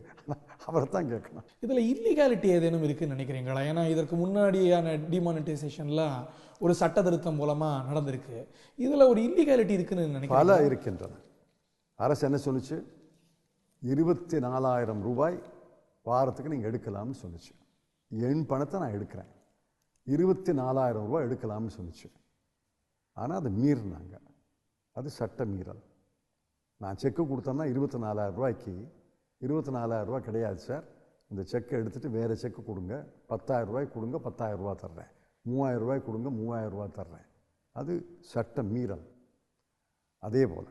அவரை தான் கேட்கணும். இதில் இல்லீகாலிட்டி ஏதேனும் இருக்குன்னு நினைக்கிறீங்களா? ஏன்னா இதற்கு முன்னாடியான டிமானிட்டைசேஷன்லாம் ஒரு சட்ட திருத்தம் மூலமாக நடந்திருக்கு. இதில் ஒரு இல்லீகாலிட்டி இருக்குன்னு நினைக்கிறேன். பல இருக்கின்றன. அரசு என்ன சொல்லுச்சு? 24,000 ரூபாய் வாரத்துக்கு நீங்கள் எடுக்கலாம்னு சொல்லிச்சு. என் பணத்தை நான் எடுக்கிறேன், 24,000 ரூபாய் எடுக்கலாம்னு சொல்லிச்சு. ஆனால் அது மீறினாங்க. அது சட்ட மீறல். நான் செக்கு கொடுத்தேன்னா 24,000 ரூபாய்க்கு 24,000 ரூபாய் கிடையாது சார், இந்த செக்கை எடுத்துகிட்டு வேறு செக்கு கொடுங்க, 10,000 ரூபாய் கொடுங்க, 10,000 ரூபா தர்றேன், 3,000 ரூபாய் கொடுங்க, 3,000 ரூபா தர்றேன். அது சட்ட மீறல். அதே போல்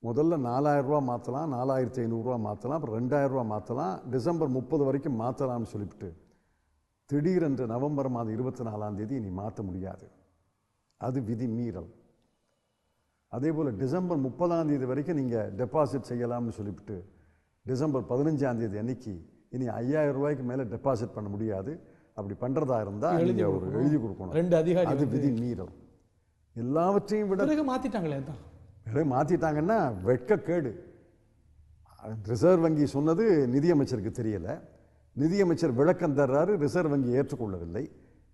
முதல்ல 4,000 ரூபா மாற்றலாம், 4,500 ரூபா மாற்றலாம், அப்புறம் 2,000 ரூபா மாற்றலாம், டிசம்பர் 30 வரைக்கும் மாற்றலாம்னு சொல்லிவிட்டு திடீரென்று நவம்பர் மாதம் 24ஆம் தேதி நீ மாற்ற முடியாது. அது விதி மீறல். அதே போல் டிசம்பர் 30ஆம் தேதி வரைக்கும் நீங்கள் டெபாசிட் செய்யலாம்னு சொல்லிவிட்டு டிசம்பர் 15ஆம் தேதி அன்னைக்கு இனி 5,000 ரூபாய்க்கு மேலே டெபாசிட் பண்ண முடியாது, அப்படி பண்ணுறதா இருந்தால் நீங்கள் ஒரு எழுதி கொடுக்கணும். 2 அதிகாரி அது விதி மீறல். எல்லாவற்றையும் விட மாற்றிட்டாங்களே தான். மாற்றிட்டாங்கன்னா வெட்கக்கேடு. ரிசர்வ் வங்கி சொன்னது நிதியமைச்சருக்கு தெரியலை, நிதியமைச்சர் விளக்கம் தர்றாரு, ரிசர்வ் வங்கி ஏற்றுக்கொள்ளவில்லை.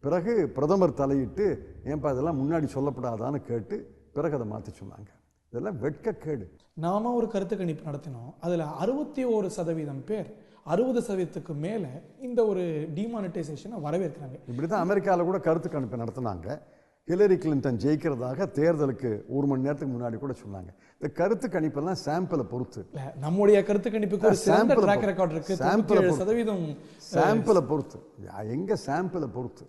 பிறகு பிரதமர் தலையிட்டு ஏன்பா இதெல்லாம் முன்னாடி சொல்லப்படாதான்னு கேட்டு பிறகு அதை மாற்றி சொன்னாங்க. இதெல்லாம் வெட்கக்கேடு. நாம ஒரு கருத்து கணிப்பு நடத்தினோம். அதில் 61% பேர் 60%க்கு மேலே இந்த ஒரு டிமானிட்டைசேஷனை வரவேற்கிறாங்க. இப்படி தான் அமெரிக்காவில் கூட கருத்து கணிப்பு நடத்தினாங்க. ஹிலரி கிளின்டன் ஜெயிக்கிறதாக தேர்தலுக்கு 1 மணி நேரத்துக்கு முன்னாடி கூட சொன்னாங்க. இந்த கருத்து கணிப்பெல்லாம் சாம்பிளை பொறுத்து. நம்முடைய கருத்து கணிப்புக்கு ஒரு சிறந்த ட்ராக் ரெக்கார்ட் இருக்கு. 97% சாம்பிளை பொறுத்து. எங்க சாம்பிளை பொறுத்து.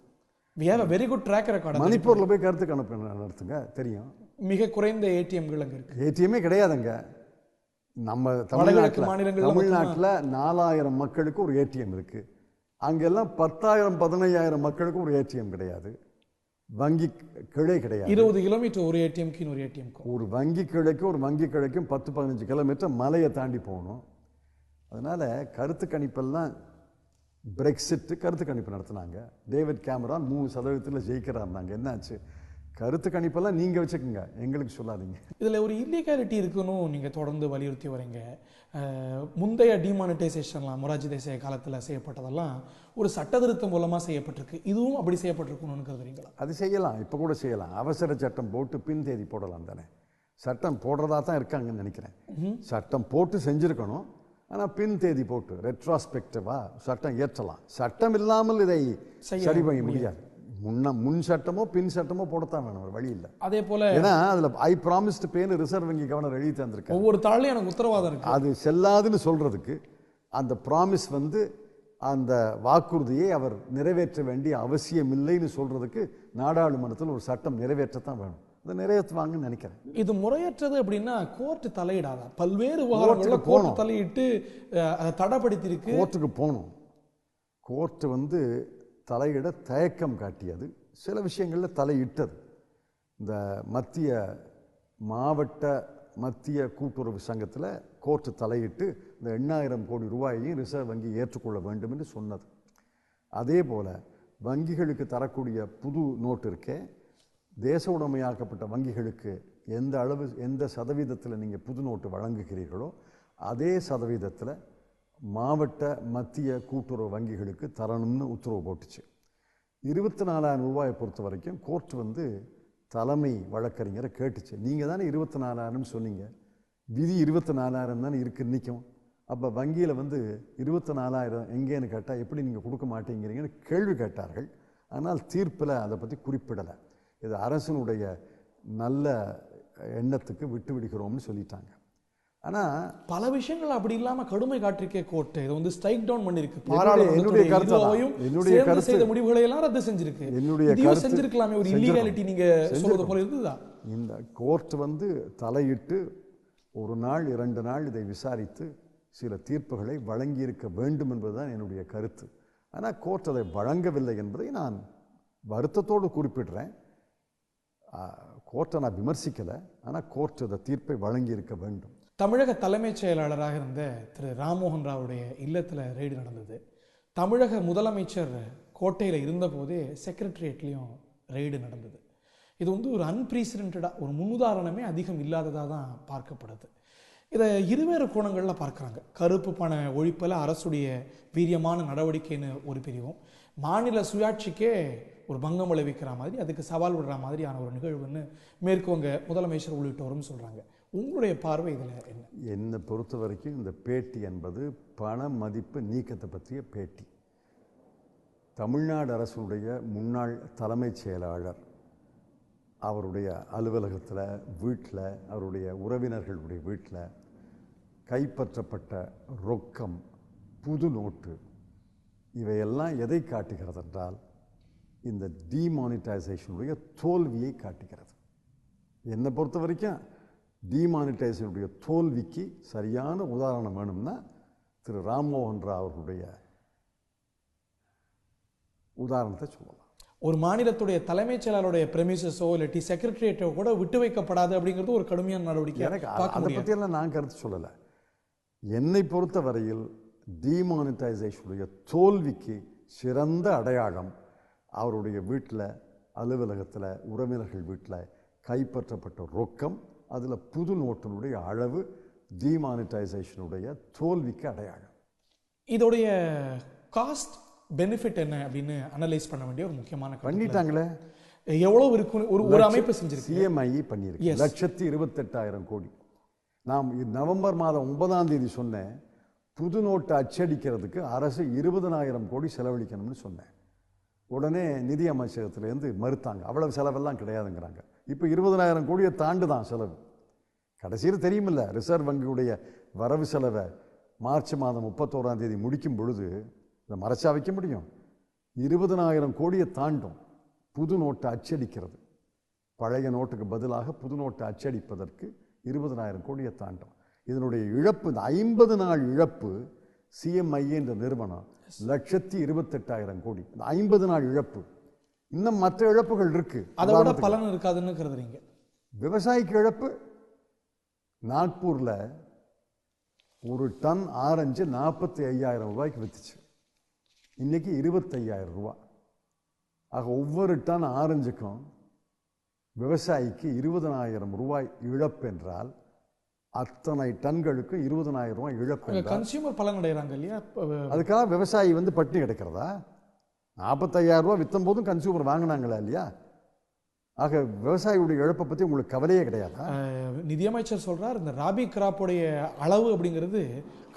we have a very good track record. மணிப்பூரில் போய் கருத்து கணிப்பு நடத்துங்க, தெரியும். மிக குறைந்த ஏடிஎம்கள் அங்கே இருக்கு. ஏடிஎம்மே கிடையாதுங்க. நம்ம தமிழ்நாட்டில் 4,000 மக்களுக்கு ஒரு ஏடிஎம் இருக்கு. அங்கெல்லாம் 10,000 15,000 மக்களுக்கு ஒரு ஏடிஎம் கிடையாது. வங்கி கிளை கிடையாது. 20 கிலோமீட்டர் ஒரு ஏடிஎம்க்கு இன்னொரு ஏடிஎம்க்கு. ஒரு வங்கி கிளைக்கும் 10-15 கிலோமீட்டர் மலையை தாண்டி போகணும். அதனால கருத்து கணிப்பெல்லாம் பிரெக்சிட் கருத்து கணிப்பு நடத்தினாங்க. டேவிட் கேமரான் 3% ஜெயிக்கிறாருந்தாங்க. என்னாச்சு? கருத்து கணிப்பெல்லாம் நீங்கள் வச்சுக்கோங்க, எங்களுக்கு சொல்லாதீங்க. இதில் ஒரு இல்லீகாலிட்டி இருக்குன்னு நீங்கள் தொடர்ந்து வலியுறுத்தி வரீங்க. முந்தைய டிமானிட்டைசேஷன்லாம் மொரார்ஜி தேசாய் காலத்தில் செய்யப்பட்டதெல்லாம் ஒரு சட்ட திருத்தம் மூலமாக செய்யப்பட்டிருக்கு. இதுவும் அப்படி செய்யப்பட்டிருக்கணும்னு கருதுறீங்களா? அது செய்யலாம், இப்போ கூட செய்யலாம். அவசர சட்டம் போட்டு பின் தேதி போடலாம் தானே. சட்டம் போடுறதா தான் இருக்காங்கன்னு நினைக்கிறேன். சட்டம் போட்டு செஞ்சுருக்கணும், ஆனால் பின் தேதி போட்டு ரெட்ராஸ்பெக்டிவா சட்டம் இயற்றலாம். சட்டம் இல்லாமல் இதை சரி பண்ண முடியாது. முன் சட்டமோ பின் சட்டமோ போடத்தான் வேணும், ஒரு வழி இல்லை. அதே போல ஏன்னா அதில் ஐ ப்ராமிஸ்டு பேன்னு ரிசர்வ் வங்கி கவர்னர் எழுதி தந்திருக்காங்க. ஒவ்வொரு தாளையும் எனக்கு உத்தரவாதம் இருக்கு. அது செல்லாதுன்னு சொல்றதுக்கு அந்த ப்ராமிஸ் அந்த வாக்குறுதியை அவர் நிறைவேற்ற வேண்டிய அவசியம் இல்லைன்னு சொல்றதுக்கு நாடாளுமன்றத்தில் ஒரு சட்டம் நிறைவேற்றத்தான் வேணும். அதை நிறைவேற்றுவாங்கன்னு நினைக்கிறேன். இது முறையற்றது அப்படின்னா கோர்ட்டு தலையிடாதா? பல்வேறு விவகாரங்களில் கோர்ட்டு தலையிட்டு அதை தடைப்படுத்தி இருக்கு. கோர்ட்டுக்கு போகணும். கோர்ட்டு தலையிட தயக்கம் காட்டியது, சில விஷயங்களில் தலையிட்டது. இந்த மத்திய கூட்டுறவு சங்கத்தில் கோர்ட்டு தலையிட்டு இந்த 8,000 கோடி ரூபாயையும் ரிசர்வ் வங்கி ஏற்றுக்கொள்ள வேண்டும் என்று சொன்னது. அதே போல் வங்கிகளுக்கு தரக்கூடிய புது நோட்டு இருக்கே, தேச உடைமையாக்கப்பட்ட வங்கிகளுக்கு எந்த சதவீதத்தில் நீங்கள் புது நோட்டு வழங்குகிறீர்களோ அதே சதவீதத்தில் மத்திய கூட்டுறவு வங்கிகளுக்கு தரணும்னு உத்தரவு போட்டுச்சு. 24,000 ரூபாயை பொறுத்த வரைக்கும் கோர்ட் தலைமை வழக்கறிஞரை கேட்டுச்சு. நீங்கள் தானே 24,000 சொன்னீங்க, விதி 24,000 தானே இருக்குது நிற்கும். அப்போ வங்கியில் 24,000 எங்கேன்னு கேட்டால் எப்படி நீங்கள் கொடுக்க மாட்டேங்கிறீங்கன்னு கேள்வி கேட்டார்கள். ஆனால் தீர்ப்பில் அதை பற்றி குறிப்பிடலை. இது அரசனுடைய நல்ல எண்ணத்துக்கு விட்டு விடுகிறோம்னு சொல்லிட்டாங்க. ஆனால் பல விஷயங்கள் அப்படி இல்லாமல் கடுமை காட்டிருக்கே கோர்ட்டு இதை ஸ்ட்ரைக் டவுன் பண்ணிருக்கு. என்னுடைய கருத்து செய்த முடிவுகளை எல்லாம் ரத்து செஞ்சிருக்கு. என்னுடைய செஞ்சிருக்கலாமே, ஒரு இல்லீகாலிட்டி நீங்க சொல்றது போல இருக்குதா? இந்த கோர்ட் தலையிட்டு 1 நாள் 2 நாள் இதை விசாரித்து சில தீர்ப்புகளை வழங்கியிருக்க வேண்டும் என்பதுதான் என்னுடைய கருத்து. ஆனால் கோர்ட் அதை வழங்கவில்லை என்பதை நான் வருத்தத்தோடு குறிப்பிடுறேன். கோர்ட்டை நான் விமர்சிக்கலை, ஆனால் கோர்ட் அந்த தீர்ப்பை வழங்கியிருக்க வேண்டும். தமிழக தலைமைச் செயலாளராக இருந்த திரு ராம்மோகன் ராவுடைய இல்லத்தில் ரெய்டு நடந்தது. தமிழக முதலமைச்சர் கோட்டையில் இருந்தபோதே செக்ரட்டரியேட்லேயும் ரெய்டு நடந்தது. இது வந்து ஒரு அன்பிரசிடென்டடாக ஒரு முன்னுதாரணமே அதிகம் இல்லாததாக தான் பார்க்கப்படுது. இதை இருவேறு கோணங்களில் பார்க்குறாங்க. கருப்பு பண ஒழிப்பில் அரசுடைய வீரியமான நடவடிக்கைன்னு ஒரு பிரிவும், மாநில சுயாட்சிக்கே ஒரு பங்கம் விளைவிக்கிற மாதிரி, அதுக்கு சவால் விடுற மாதிரியான ஒரு நிகழ்வுன்னு மேற்குவங்க முதலமைச்சர் உள்ளிட்டோரும் சொல்கிறாங்க. உங்களுடைய பார்வை இதில் என்ன? என்னை பொறுத்த வரைக்கும் இந்த பேட்டி என்பது பண மதிப்பு நீக்கத்தை பற்றிய பேட்டி. தமிழ்நாடு அரசுடைய முன்னாள் தலைமைச் செயலாளர் அவருடைய அலுவலகத்தில், வீட்டில், அவருடைய உறவினர்களுடைய வீட்டில் கைப்பற்றப்பட்ட ரொக்கம், புது நோட்டு, இவையெல்லாம் எதை காட்டுகிறது என்றால் இந்த டிமானிட்டைசேஷனுடைய தோல்வியை காட்டுகிறது. என்னை பொறுத்த வரைக்கும் டிமானிட்டைசேஷனுடைய தோல்விக்கு சரியான உதாரணம் வேணும்னா திரு ராம்மோகன் ராவ் அவர்களுடைய உதாரணத்தை சொல்லலாம். ஒரு மாநிலத்துடைய தலைமைச் செயலாளருடைய பிரமிசஸோ இல்லாட்டி செக்ரட்டரியேட்டோ கூட விட்டு வைக்கப்படாது அப்படிங்கிறது ஒரு கடுமையான நடவடிக்கை. எனக்கு அதை பற்றியெல்லாம் நான் கருத்து சொல்லலை. என்னை பொறுத்த வரையில் டிமானிட்டைசேஷனுடைய தோல்விக்கு சிறந்த அடையாளம் அவருடைய வீட்டில், அலுவலகத்தில், உறவினர்கள் வீட்டில் கைப்பற்றப்பட்ட ரொக்கம், அதில் புது நோட்டினுடைய அளவு டிமானிட்டைசேஷனுடைய தோல்விக்கு அடையாளம். இதோடைய காஸ்ட் பெனிஃபிட் என்ன அப்படின்னு அனலைஸ் பண்ண வேண்டிய ஒரு முக்கியமான பண்ணிட்டாங்களே. எவ்வளவு இருக்கும்? ஒரு அமைப்பு செஞ்சிருக்கு, சிஎம்ஐ பண்ணியிருக்கு, 1,28,000 கோடி. நாம் நவம்பர் மாதம் 9ஆம் தேதி சொன்னேன், புது நோட்டை அச்சடிக்கிறதுக்கு அரசு 20,000 கோடி செலவழிக்கணும்னு சொன்னேன். உடனே நிதி அமைச்சகத்திலேருந்து மறுத்தாங்க, அவ்வளவு செலவெல்லாம் கிடையாதுங்கிறாங்க. இப்போ 20,000 கோடியை தாண்டு தான் செலவு. கடைசியில் தெரியுமில்ல, ரிசர்வ் வங்கியுடைய வரவு செலவை மார்ச் மாதம் 31ஆம் தேதி முடிக்கும் பொழுது இதை மறைச்சா வைக்க முடியும். 20,000 கோடியை தாண்டும் புது நோட்டை அச்சடிக்கிறது. பழைய நோட்டுக்கு பதிலாக புது நோட்டை அச்சடிப்பதற்கு 20,000 கோடியை தாண்டும். இதனுடைய இழப்பு, இந்த 50 நாள் இழப்பு சிஎம்ஐ என்ற நிறுவனம் 1,28,000 கோடி. இந்த 50 நாள் இழப்பு. இன்னும் மற்ற இழப்புகள் இருக்கு, அதோட பலன் இருக்காதுன்னு கருதுறீங்க? விவசாயிக்கு இழப்பு. நாக்பூர்ல ஒரு டன் ஆரஞ்சு 45,000 ரூபாய்க்கு வித்துச்சு, இன்னைக்கு 25,000 ரூபா. ஆக ஒவ்வொரு டன் ஆரஞ்சுக்கும் விவசாயிக்கு 20,000 ரூபாய் இழப்பு என்றால் அத்தனை டன்களுக்கு 20,000 ரூபாய் இழப்பு. கன்சியூமர் பலன் அடைகிறாங்க இல்லையா? அதுக்காக விவசாயி பட்டினி கிடக்கிறதா? 45,000 ரூபாய் வித்தும் போதும் கன்சியூமர் வாங்கினாங்களா இல்லையா? ஆக விவசாயியுடைய இழப்பை பற்றி உங்களுக்கு கவலையே கிடையாதா? நிதியமைச்சர் சொல்றார், இந்த ராபி கிராப்புடைய அளவு அப்படிங்கிறது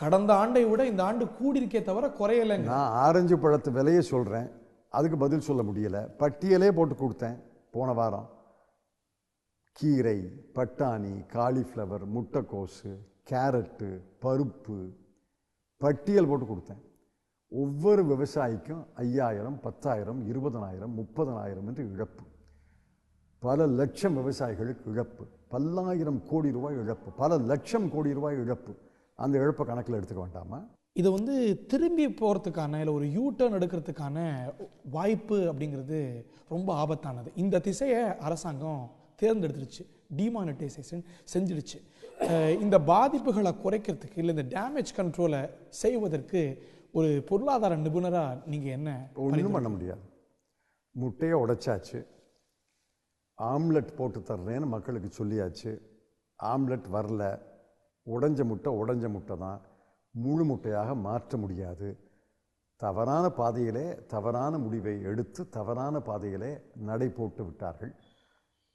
கடந்த ஆண்டை விட இந்த ஆண்டு கூடியிருக்கே தவிர குறையலை. நான் ஆரஞ்சு பழத்து விலையை சொல்கிறேன், அதுக்கு பதில் சொல்ல முடியலை. பட்டியலே போட்டு கொடுத்தேன் போன வாரம். கீரை, பட்டாணி, காலிஃப்ளவர், முட்டைக்கோசு, கேரட்டு, பருப்பு, பட்டியல் போட்டு கொடுத்தேன். ஒவ்வொரு விவசாயிக்கும் 5,000, 10,000, 20,000, 30,000 என்று இழப்பு. பல லட்சம் விவசாயிகளுக்கு இழப்பு, பல்லாயிரம் கோடி ரூபாய் இழப்பு, பல லட்சம் கோடி ரூபாய் இழப்பு. அந்த இழப்பை கணக்கில் எடுத்துக்க வேண்டாமா? இது திரும்பி போகிறதுக்கான இல்லை ஒரு யூ டர்ன் எடுக்கிறதுக்கான வாய்ப்பு அப்படிங்கிறது ரொம்ப ஆபத்தானது. இந்த திசையை அரசாங்கம் தேர்ந்தெடுத்துருச்சு, டிமானிட்டைசேஷன் செஞ்சிடுச்சு. இந்த பாதிப்புகளை குறைக்கிறதுக்கு இல்லை இந்த டேமேஜ் கண்ட்ரோலை செய்வதற்கு ஒரு பொருளாதார நிபுணராக நீங்கள் என்ன? ஒன்றும் பண்ண முடியாது. முட்டையை உடைச்சாச்சு, ஆம்லெட் போட்டு தர்றேன்னு மக்களுக்கு சொல்லியாச்சு. ஆம்லெட் வரல, உடைஞ்ச முட்டை தான், முழு முட்டையாக மாற்ற முடியாது. தவறான பாதையிலே தவறான முடிவை எடுத்து தவறான பாதையிலே நடை போட்டு விட்டார்கள்.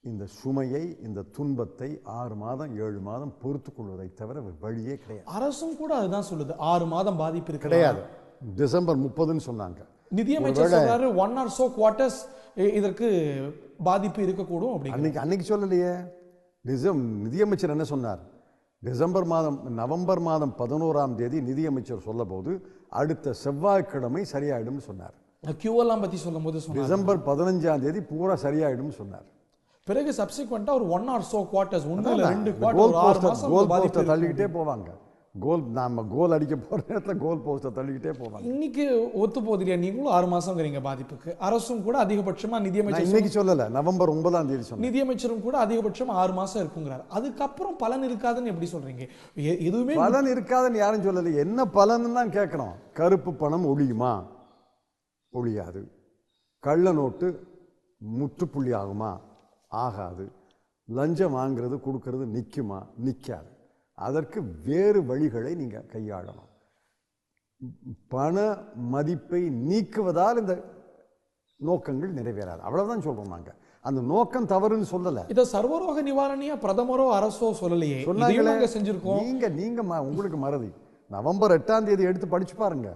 இந்த சுமையை, இந்த துன்பத்தை 6 மாதம் 7 மாதம் பொறுத்து கொள்வதை தவிர வழியே கிடையாது. அரசும் கூட அதுதான் சொல்லுது, 6 மாதம் பாதிப்பு கிடையாது. டிசம்பர் 30ன்னு சொன்னாங்க. நிதியமைச்சர் சொல்றாரு 1 or so quarters இதற்கு பாதிப்பு இருக்கக்கூடும் அப்படின்னு. அன்னைக்கு சொல்லலையே. நிதியமைச்சர் என்ன சொன்னார்? நவம்பர் மாதம் 11ஆம் தேதி நிதியமைச்சர் சொல்ல போது அடுத்த செவ்வாய்க்கிழமை சரியாயிடும் சொன்னார். கியூஎல்லாம் பத்தி சொல்லும் போது டிசம்பர் 15ஆம் தேதி பூரா சரியாயிடும் சொன்னார். பிறகு சப்சிக்வெண்டா ஒரு 1 or so quarters, 1 இல்ல 2 குவார்டர், 6 மாசம் கோல் போஸ்டை தள்ளிக்கிட்டே போவாங்க. கோல் அடிக்க போற நேரத்தில் கோல் போஸ்டை தள்ளிக்கிட்டே போவாங்க. இன்னைக்கு ஒத்து போதில்லையா? நீங்களும் 6 மாசம்ங்கிறீங்க பாதிப்புக்கு. அரசும் கூட அதிகபட்சமா நிதியமைச்சர் இன்னைக்கு சொல்லல, நவம்பர் 9ஆம் தேதி சொன்னார். நிதியமைச்சரும் கூட அதிகபட்சம் 6 மாசம் இருக்குங்கிறார். அதுக்கப்புறம் பலன் இருக்காதுன்னு எப்படி சொல்றீங்க? எதுவுமே பலன் இருக்காதுன்னு யாரும் சொல்லல. என்ன பலன் தான் கேட்கணும். கருப்பு பணம் ஒழியுமா? ஒழியாது. கள்ள நோட்டு முற்றுப்புள்ளி ஆகுமா? ஆகாது. லஞ்சம் வாங்கிறது கொடுக்கறது நிற்குமா? நிற்காது. அதற்கு வேறு வழிகளை நீங்கள் கையாளணும். பண மதிப்பை நீக்குவதால் இந்த நோக்கங்கள் நிறைவேறாது. அவ்வளவுதான் சொல்றோம் நாங்கள். அந்த நோக்கம் தவறுன்னு சொல்லலை. இதை சர்வரோக நிவாரணியா பிரதமரோ அரசோ சொல்லலையே. சொன்னாங்க செஞ்சிருக்கோம். நீங்க உங்களுக்கு மறதி. நவம்பர் 8ஆம் தேதி எடுத்து படிச்சு பாருங்க.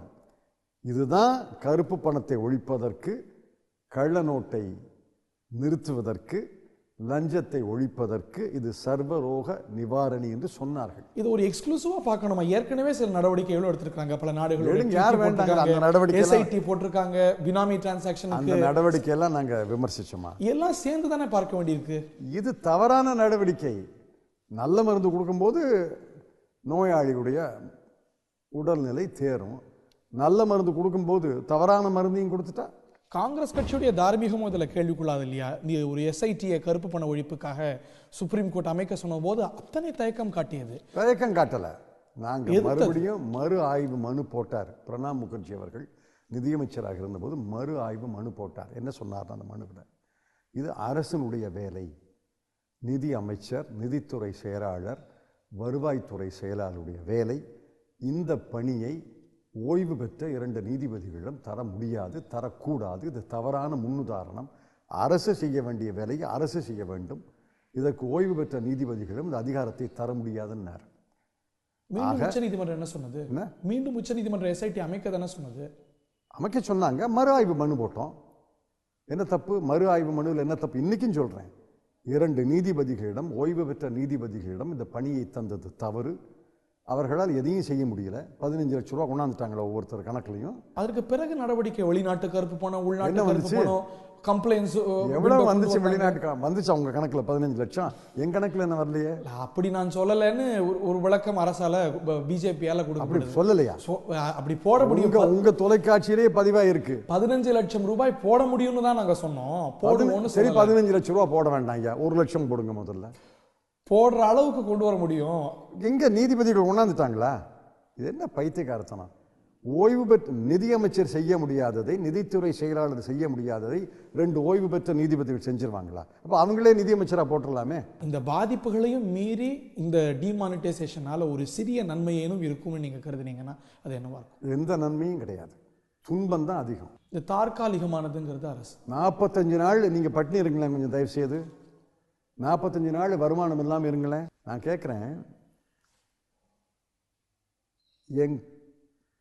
இதுதான் கருப்பு பணத்தை ஒழிப்பதற்கு, கள்ள நோட்டை நிறுத்துவதற்கு, லஞ்சத்தை ஒழிப்பதற்கு இது சர்வரோக நிவாரணி என்று சொன்னார்கள். இது ஒரு எக்ஸ்க்ளூசிவா பார்க்கணுமா? ஏற்கனவே சில நடவடிக்கைகளும் எடுத்திருக்காங்க பல நாடுகள். யார் வேண்டாங்க அந்த நடவடிக்கை? எஸ்ஐடி போட்டிருக்காங்க, பினாமி டிரான்சாக்ஷன். அந்த நடவடிக்கை எல்லாம் நாங்க விமர்சிச்சோமா? எல்லாம் சேர்ந்து தானே பார்க்க வேண்டியிருக்கு. இது தவறான நடவடிக்கை. நல்ல மருந்து கொடுக்கும்போது நோயாளியுடைய உடல்நிலை தேரும். நல்ல மருந்து கொடுக்கும்போது தவறான மருந்தையும் கொடுத்துட்டா காங்கிரஸ் கட்சியுடைய தார்மீகமும் இதில் கேள்விக்குள்ளாது இல்லையா? நீ ஒரு எஸ்ஐடியை கருப்பு பண ஒழிப்புக்காக சுப்ரீம் கோர்ட் அமைக்க சொன்ன போது அத்தனை தயக்கம் காட்டியது. தயக்கம் காட்டலை. நாங்கள் மறுபடியும் மறு ஆய்வு மனு போட்டார். பிரணாப் முகர்ஜி அவர்கள் நிதியமைச்சராக இருந்தபோது மறு ஆய்வு மனு போட்டார். என்ன சொன்னார் அந்த மனுவில்? இது அரசனுடைய வேலை. நிதி அமைச்சர், நிதித்துறை செயலாளர், வருவாய்த்துறை செயலாளருடைய வேலை. இந்த பணியை ஓய்வு பெற்ற 2 நீதிபதிகளிடம் தர முடியாது, தரக்கூடாது. இது தவறான முன்னுதாரணம். அரசு செய்ய வேண்டிய வேலையை அரசு செய்ய வேண்டும். இதற்கு ஓய்வு பெற்ற நீதிபதிகளிடம் இந்த அதிகாரத்தை தர முடியாதுன்னார். மீண்டும் உச்சநீதிமன்றம் என்ன சொன்னது? மீண்டும் உச்சநீதிமன்றம் எஸ்ஐடி அமைக்க தானே சொன்னது. அமைக்க சொன்னாங்க. மறு ஆய்வு மனு போட்டோம். என்ன தப்பு? மறு ஆய்வு மனுவில் என்ன தப்பு? இன்னைக்கும் சொல்றேன். 2 நீதிபதிகளிடம், ஓய்வு பெற்ற நீதிபதிகளிடம் இந்த பணியை தந்தது தவறு. அவர்களால் எதையும் செய்ய முடியல. 15 லட்சம் ரூபா கொண்டாந்துட்டாங்களா ஒவ்வொருத்தர் கணக்குலையும். அதற்கு பிறகு நடவடிக்கை, வெளிநாட்டு கருப்பு பணம், உள்நாட்டு கருப்பு பணம், கம்ப்ளைண்ட்ஸ் எவ்வளவு வந்துச்சு? வெளிநாட்டு வந்துச்சு அவங்க கணக்குல 15 லட்சம். என் கணக்குல என்ன வரலையே? அப்படி நான் சொல்லலைன்னு ஒரு விளக்கம் அரசால பிஜேபியால கொடுக்க சொல்லலையா? அப்படி போட முடியும். உங்க தொலைக்காட்சியிலேயே பதிவாயிருக்கு. 15 லட்சம் ரூபாய் போட முடியும்னு தான் நாங்க சொன்னோம். போடுவோம்னு. சரி, 15 லட்சம் ரூபாய் போட வேண்டாங்க, 1 லட்சம் போடுங்க. முதல்ல போடுற அளவுக்கு கொண்டு வர முடியும். எங்க நீதிபதிகள் கொண்டாந்துட்டாங்களா? இது என்ன பைத்தியக்காரத்தனம்? ஓய்வு பெற்ற நிதியமைச்சர் செய்ய முடியாததை, நிதித்துறை செயலாளர் செய்ய முடியாததை 2 ஓய்வு பெற்ற நீதிபதிகள் செஞ்சிருவாங்களா? அப்ப அவங்களே நிதியமைச்சரா போட்டுடலாமே. இந்த பாதிப்புகளையும் மீறி இந்த டிமானிட்டைசேஷனால ஒரு சிறிய நன்மையேனும் இருக்கும்னு நீங்க கருதுனீங்கன்னா அது என்னவா இருக்கும்? எந்த நன்மையும் கிடையாது. துன்பம் தான் அதிகம். இது தற்காலிகமானதுங்கிறது அரசு. 45 நாள் நீங்க பட்டினி இருங்களேன், கொஞ்சம் தயவு செய்து 45 நாள் வருமானம் இல்லாமல் இருங்களேன். நான் கேட்குறேன், என்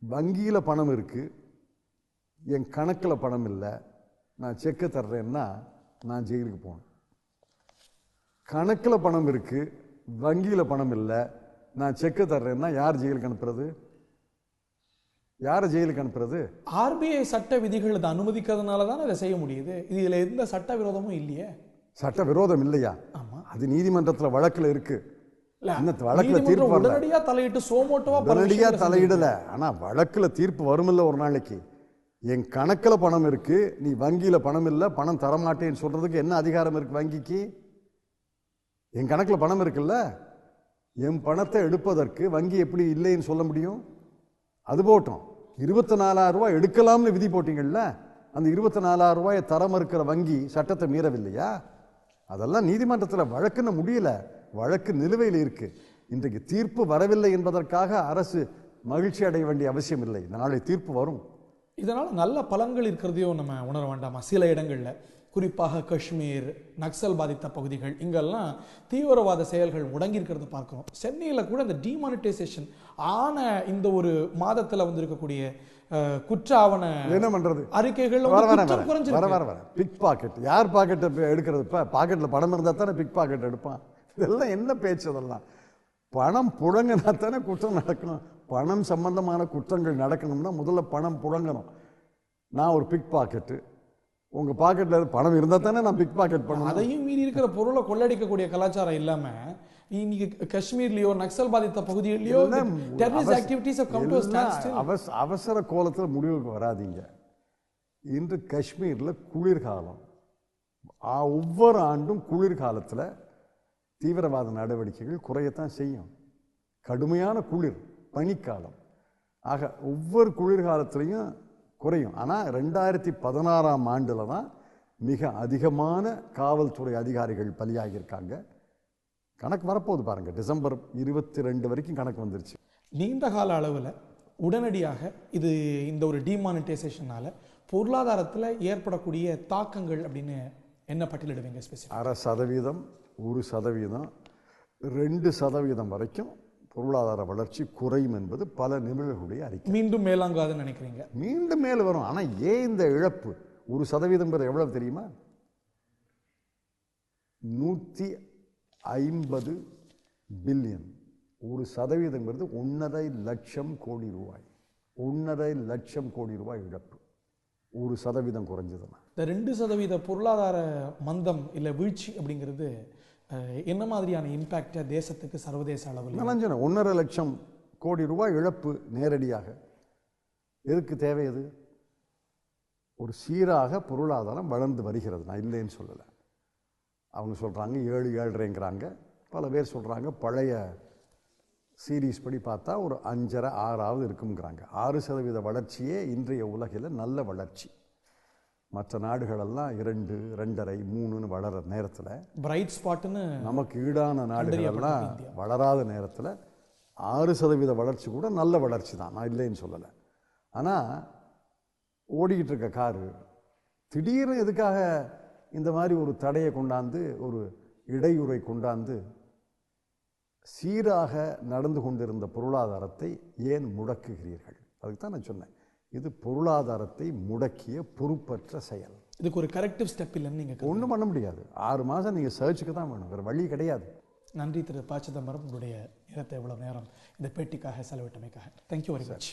வங்கியில் பணம் இருக்கு, என் கணக்கில் பணம் இல்லை, நான் செக்கு தர்றேன்னா நான் ஜெயிலுக்கு போகணும். கணக்கில் பணம் இருக்கு, வங்கியில் பணம் இல்லை, நான் செக்கு தர்றேன்னா யார் ஜெயிலுக்கு அனுப்புறது? யாரை ஜெயிலுக்கு அனுப்புறது? ஆர்பிஐ சட்ட விதிகள் இதை அனுமதிக்கிறதுனால தான் இதை செய்ய முடியுது. இதுல எந்த சட்ட விரோதமும் இல்லையே. சட்ட விரோதம் இல்லையா? அது நீதிமன்றத்தில் வழக்கில் இருக்கு. வழக்கில் தீர்ப்பு உடனடியா தலையிட்டு சோமோட்டோவா உடனடியா தலையிடல. ஆனா வழக்கில் தீர்ப்பு வருமில்ல ஒரு நாளைக்கு. என் கணக்கில் பணம் இருக்கு, நீ வங்கியில பணம் இல்லை, பணம் தரமாட்டேன்னு சொல்றதுக்கு என்ன அதிகாரம் இருக்கு வங்கிக்கு? என் கணக்கில் பணம் இருக்குல்ல, என் பணத்தை எடுப்பதற்கு வங்கி எப்படி இல்லைன்னு சொல்ல முடியும்? அது போட்டோம். 24,000 ரூபாய் எடுக்கலாம்னு விதி போட்டீங்கல்ல, அந்த 24,000 ரூபாயை தர மறுக்கிற வங்கி சட்டத்தை மீறவில்லையா? அதெல்லாம் நீதிமன்றத்தில் வழக்குன்னு முடியல, வழக்கு நிலுவையில் இருக்கு. இன்றைக்கு தீர்ப்பு வரவில்லை என்பதற்காக அரசு மகிழ்ச்சி அடைய வேண்டிய அவசியம் இல்லை. நாளை தீர்ப்பு வரும். இதனால் நல்ல பலன்கள் இருக்கிறதையும் நம்ம உணர வேண்டாமா? சில இடங்களில், குறிப்பாக காஷ்மீர், நக்சல் பாதித்த பகுதிகள், இங்கெல்லாம் தீவிரவாத செயல்கள் முடங்கி இருக்கிறத பார்க்கிறோம். சென்னையில் கூட இந்த டிமானிட்டைசேஷன் ஆன இந்த ஒரு மாதத்தில் வந்திருக்கக்கூடிய குற்ற ஆவண என்ன பண்றது அறிக்கைகள் பிக் பாக்கெட். யார் பாக்கெட் எடுக்கிறது? பாக்கெட்ல பணம் இருந்தா தானே பிக் பாக்கெட் எடுப்பான். இதெல்லாம் என்ன பேச்சு? அதெல்லாம் பணம் புழங்கினா தானே குற்றம் நடக்கணும். பணம் சம்பந்தமான குற்றங்கள் நடக்கணும்னா முதல்ல பணம் புழங்கணும். நான் ஒரு பிக் பாக்கெட்டு, உங்க பாக்கெட்ல பணம் இருந்தா தானே நான் பிக் பாக்கெட் பண்ணுவேன். அதையும் மீறி இருக்கிற பொருளை கொள்ளடிக்கக்கூடிய கலாச்சாரம் இல்லாம இன்னைக்கு காஷ்மீர்லயோ நக்சல் பாதித்த பகுதிகளிலோ அவசர கோலத்தில் முடிவுக்கு வராதீங்க. இன்று காஷ்மீர்ல குளிர்காலம். ஒவ்வொரு ஆண்டும் குளிர்காலத்தில் தீவிரவாத நடவடிக்கைகள் குறையத்தான் செய்யும். கடுமையான குளிர், பனிக்காலம். ஆக ஒவ்வொரு குளிர்காலத்திலையும் குறையும். ஆனால் 2016ஆம் ஆண்டில் தான் மிக அதிகமான காவல்துறை அதிகாரிகள் பலியாகியிருக்காங்க. கணக்கு வரப்போகுது பாருங்கள், டிசம்பர் 22 வரைக்கும் கணக்கு வந்துருச்சு. நீண்ட கால அளவில் உடனடியாக இந்த ஒரு டிமானிட்டைசேஷனால் பொருளாதாரத்தில் ஏற்படக்கூடிய தாக்கங்கள் அப்படின்னு என்ன பட்டியலிடுவீங்க? ஸ்பெசிஃபிக் 0.5%, 1%, 2% வரைக்கும் பொருளாதார வளர்ச்சி குறையும் என்பது பல நிபுணர்களுடைய அறிக்கை. மீண்டும் மேலாங்காதுன்னு நினைக்கிறீங்க? மீண்டும் மேலே வரும். ஆனால் ஏன் இந்த இழப்பு? 1% எவ்வளவு தெரியுமா? 150 பில்லியன். 1% 1.5 லட்சம் கோடி ரூபாய். 1.5 லட்சம் கோடி ரூபாய் இழப்பு 1% குறைஞ்சதுன்னா. இந்த 2% பொருளாதார மந்தம் இல்லை வீழ்ச்சி அப்படிங்கிறது என்ன மாதிரியான இம்பேக்டை தேசத்துக்கு சர்வதேச அளவில்? 1.5 லட்சம் கோடி ரூபாய் இழப்பு நேரடியாக எதுக்கு தேவை? அது ஒரு சீராக பொருளாதாரம் வளர்ந்து வருகிறது, நான் இல்லைன்னு சொல்லலை. அவங்க சொல்கிறாங்க 7-7.5ங்கிறாங்க, பல பேர் சொல்கிறாங்க பழைய சீரீஸ் படி பார்த்தா ஒரு 5.5-6 இருக்குங்கிறாங்க. 6% வளர்ச்சியே இன்றைய உலகில் நல்ல வளர்ச்சி. மற்ற நாடுகளெல்லாம் 2, 2.5, 3ன்னு வளர நேரத்தில், பிரைட் ஸ்பாட்னு நமக்கு ஈடான நாடுகளெல்லாம் வளராத நேரத்தில் 6% வளர்ச்சி கூட நல்ல வளர்ச்சி தான், நான் இல்லைன்னு சொல்லலை. ஆனால் ஓடிக்கிட்டு இருக்க காரு திடீர்னு எதுக்காக இந்த மாதிரி ஒரு தடையை கொண்டாந்து, ஒரு இடையூறை கொண்டாந்து சீராக நடந்து கொண்டிருந்த பொருளாதாரத்தை ஏன் முடக்குகிறீர்கள்? அதுக்கு தான் நான் சொன்னேன், இது பொருளாதாரத்தை முடக்கிய பொறுப்பற்ற செயல். இதுக்கு ஒரு கரெக்டிவ் ஸ்டெப் இல்லைன்னு நீங்கள் ஒன்றும் பண்ண முடியாது. 6 மாதம் நீங்கள் சர்ச்சுக்கு தான் வேணும், வேறு வழி கிடையாது. நன்றி திரு ப. சிதம்பரம், உங்களுடைய நேரத்தை இவ்வளவு நேரம் இந்த பேட்டிக்காக செலவிட்டமைக்காக. Thank you very much.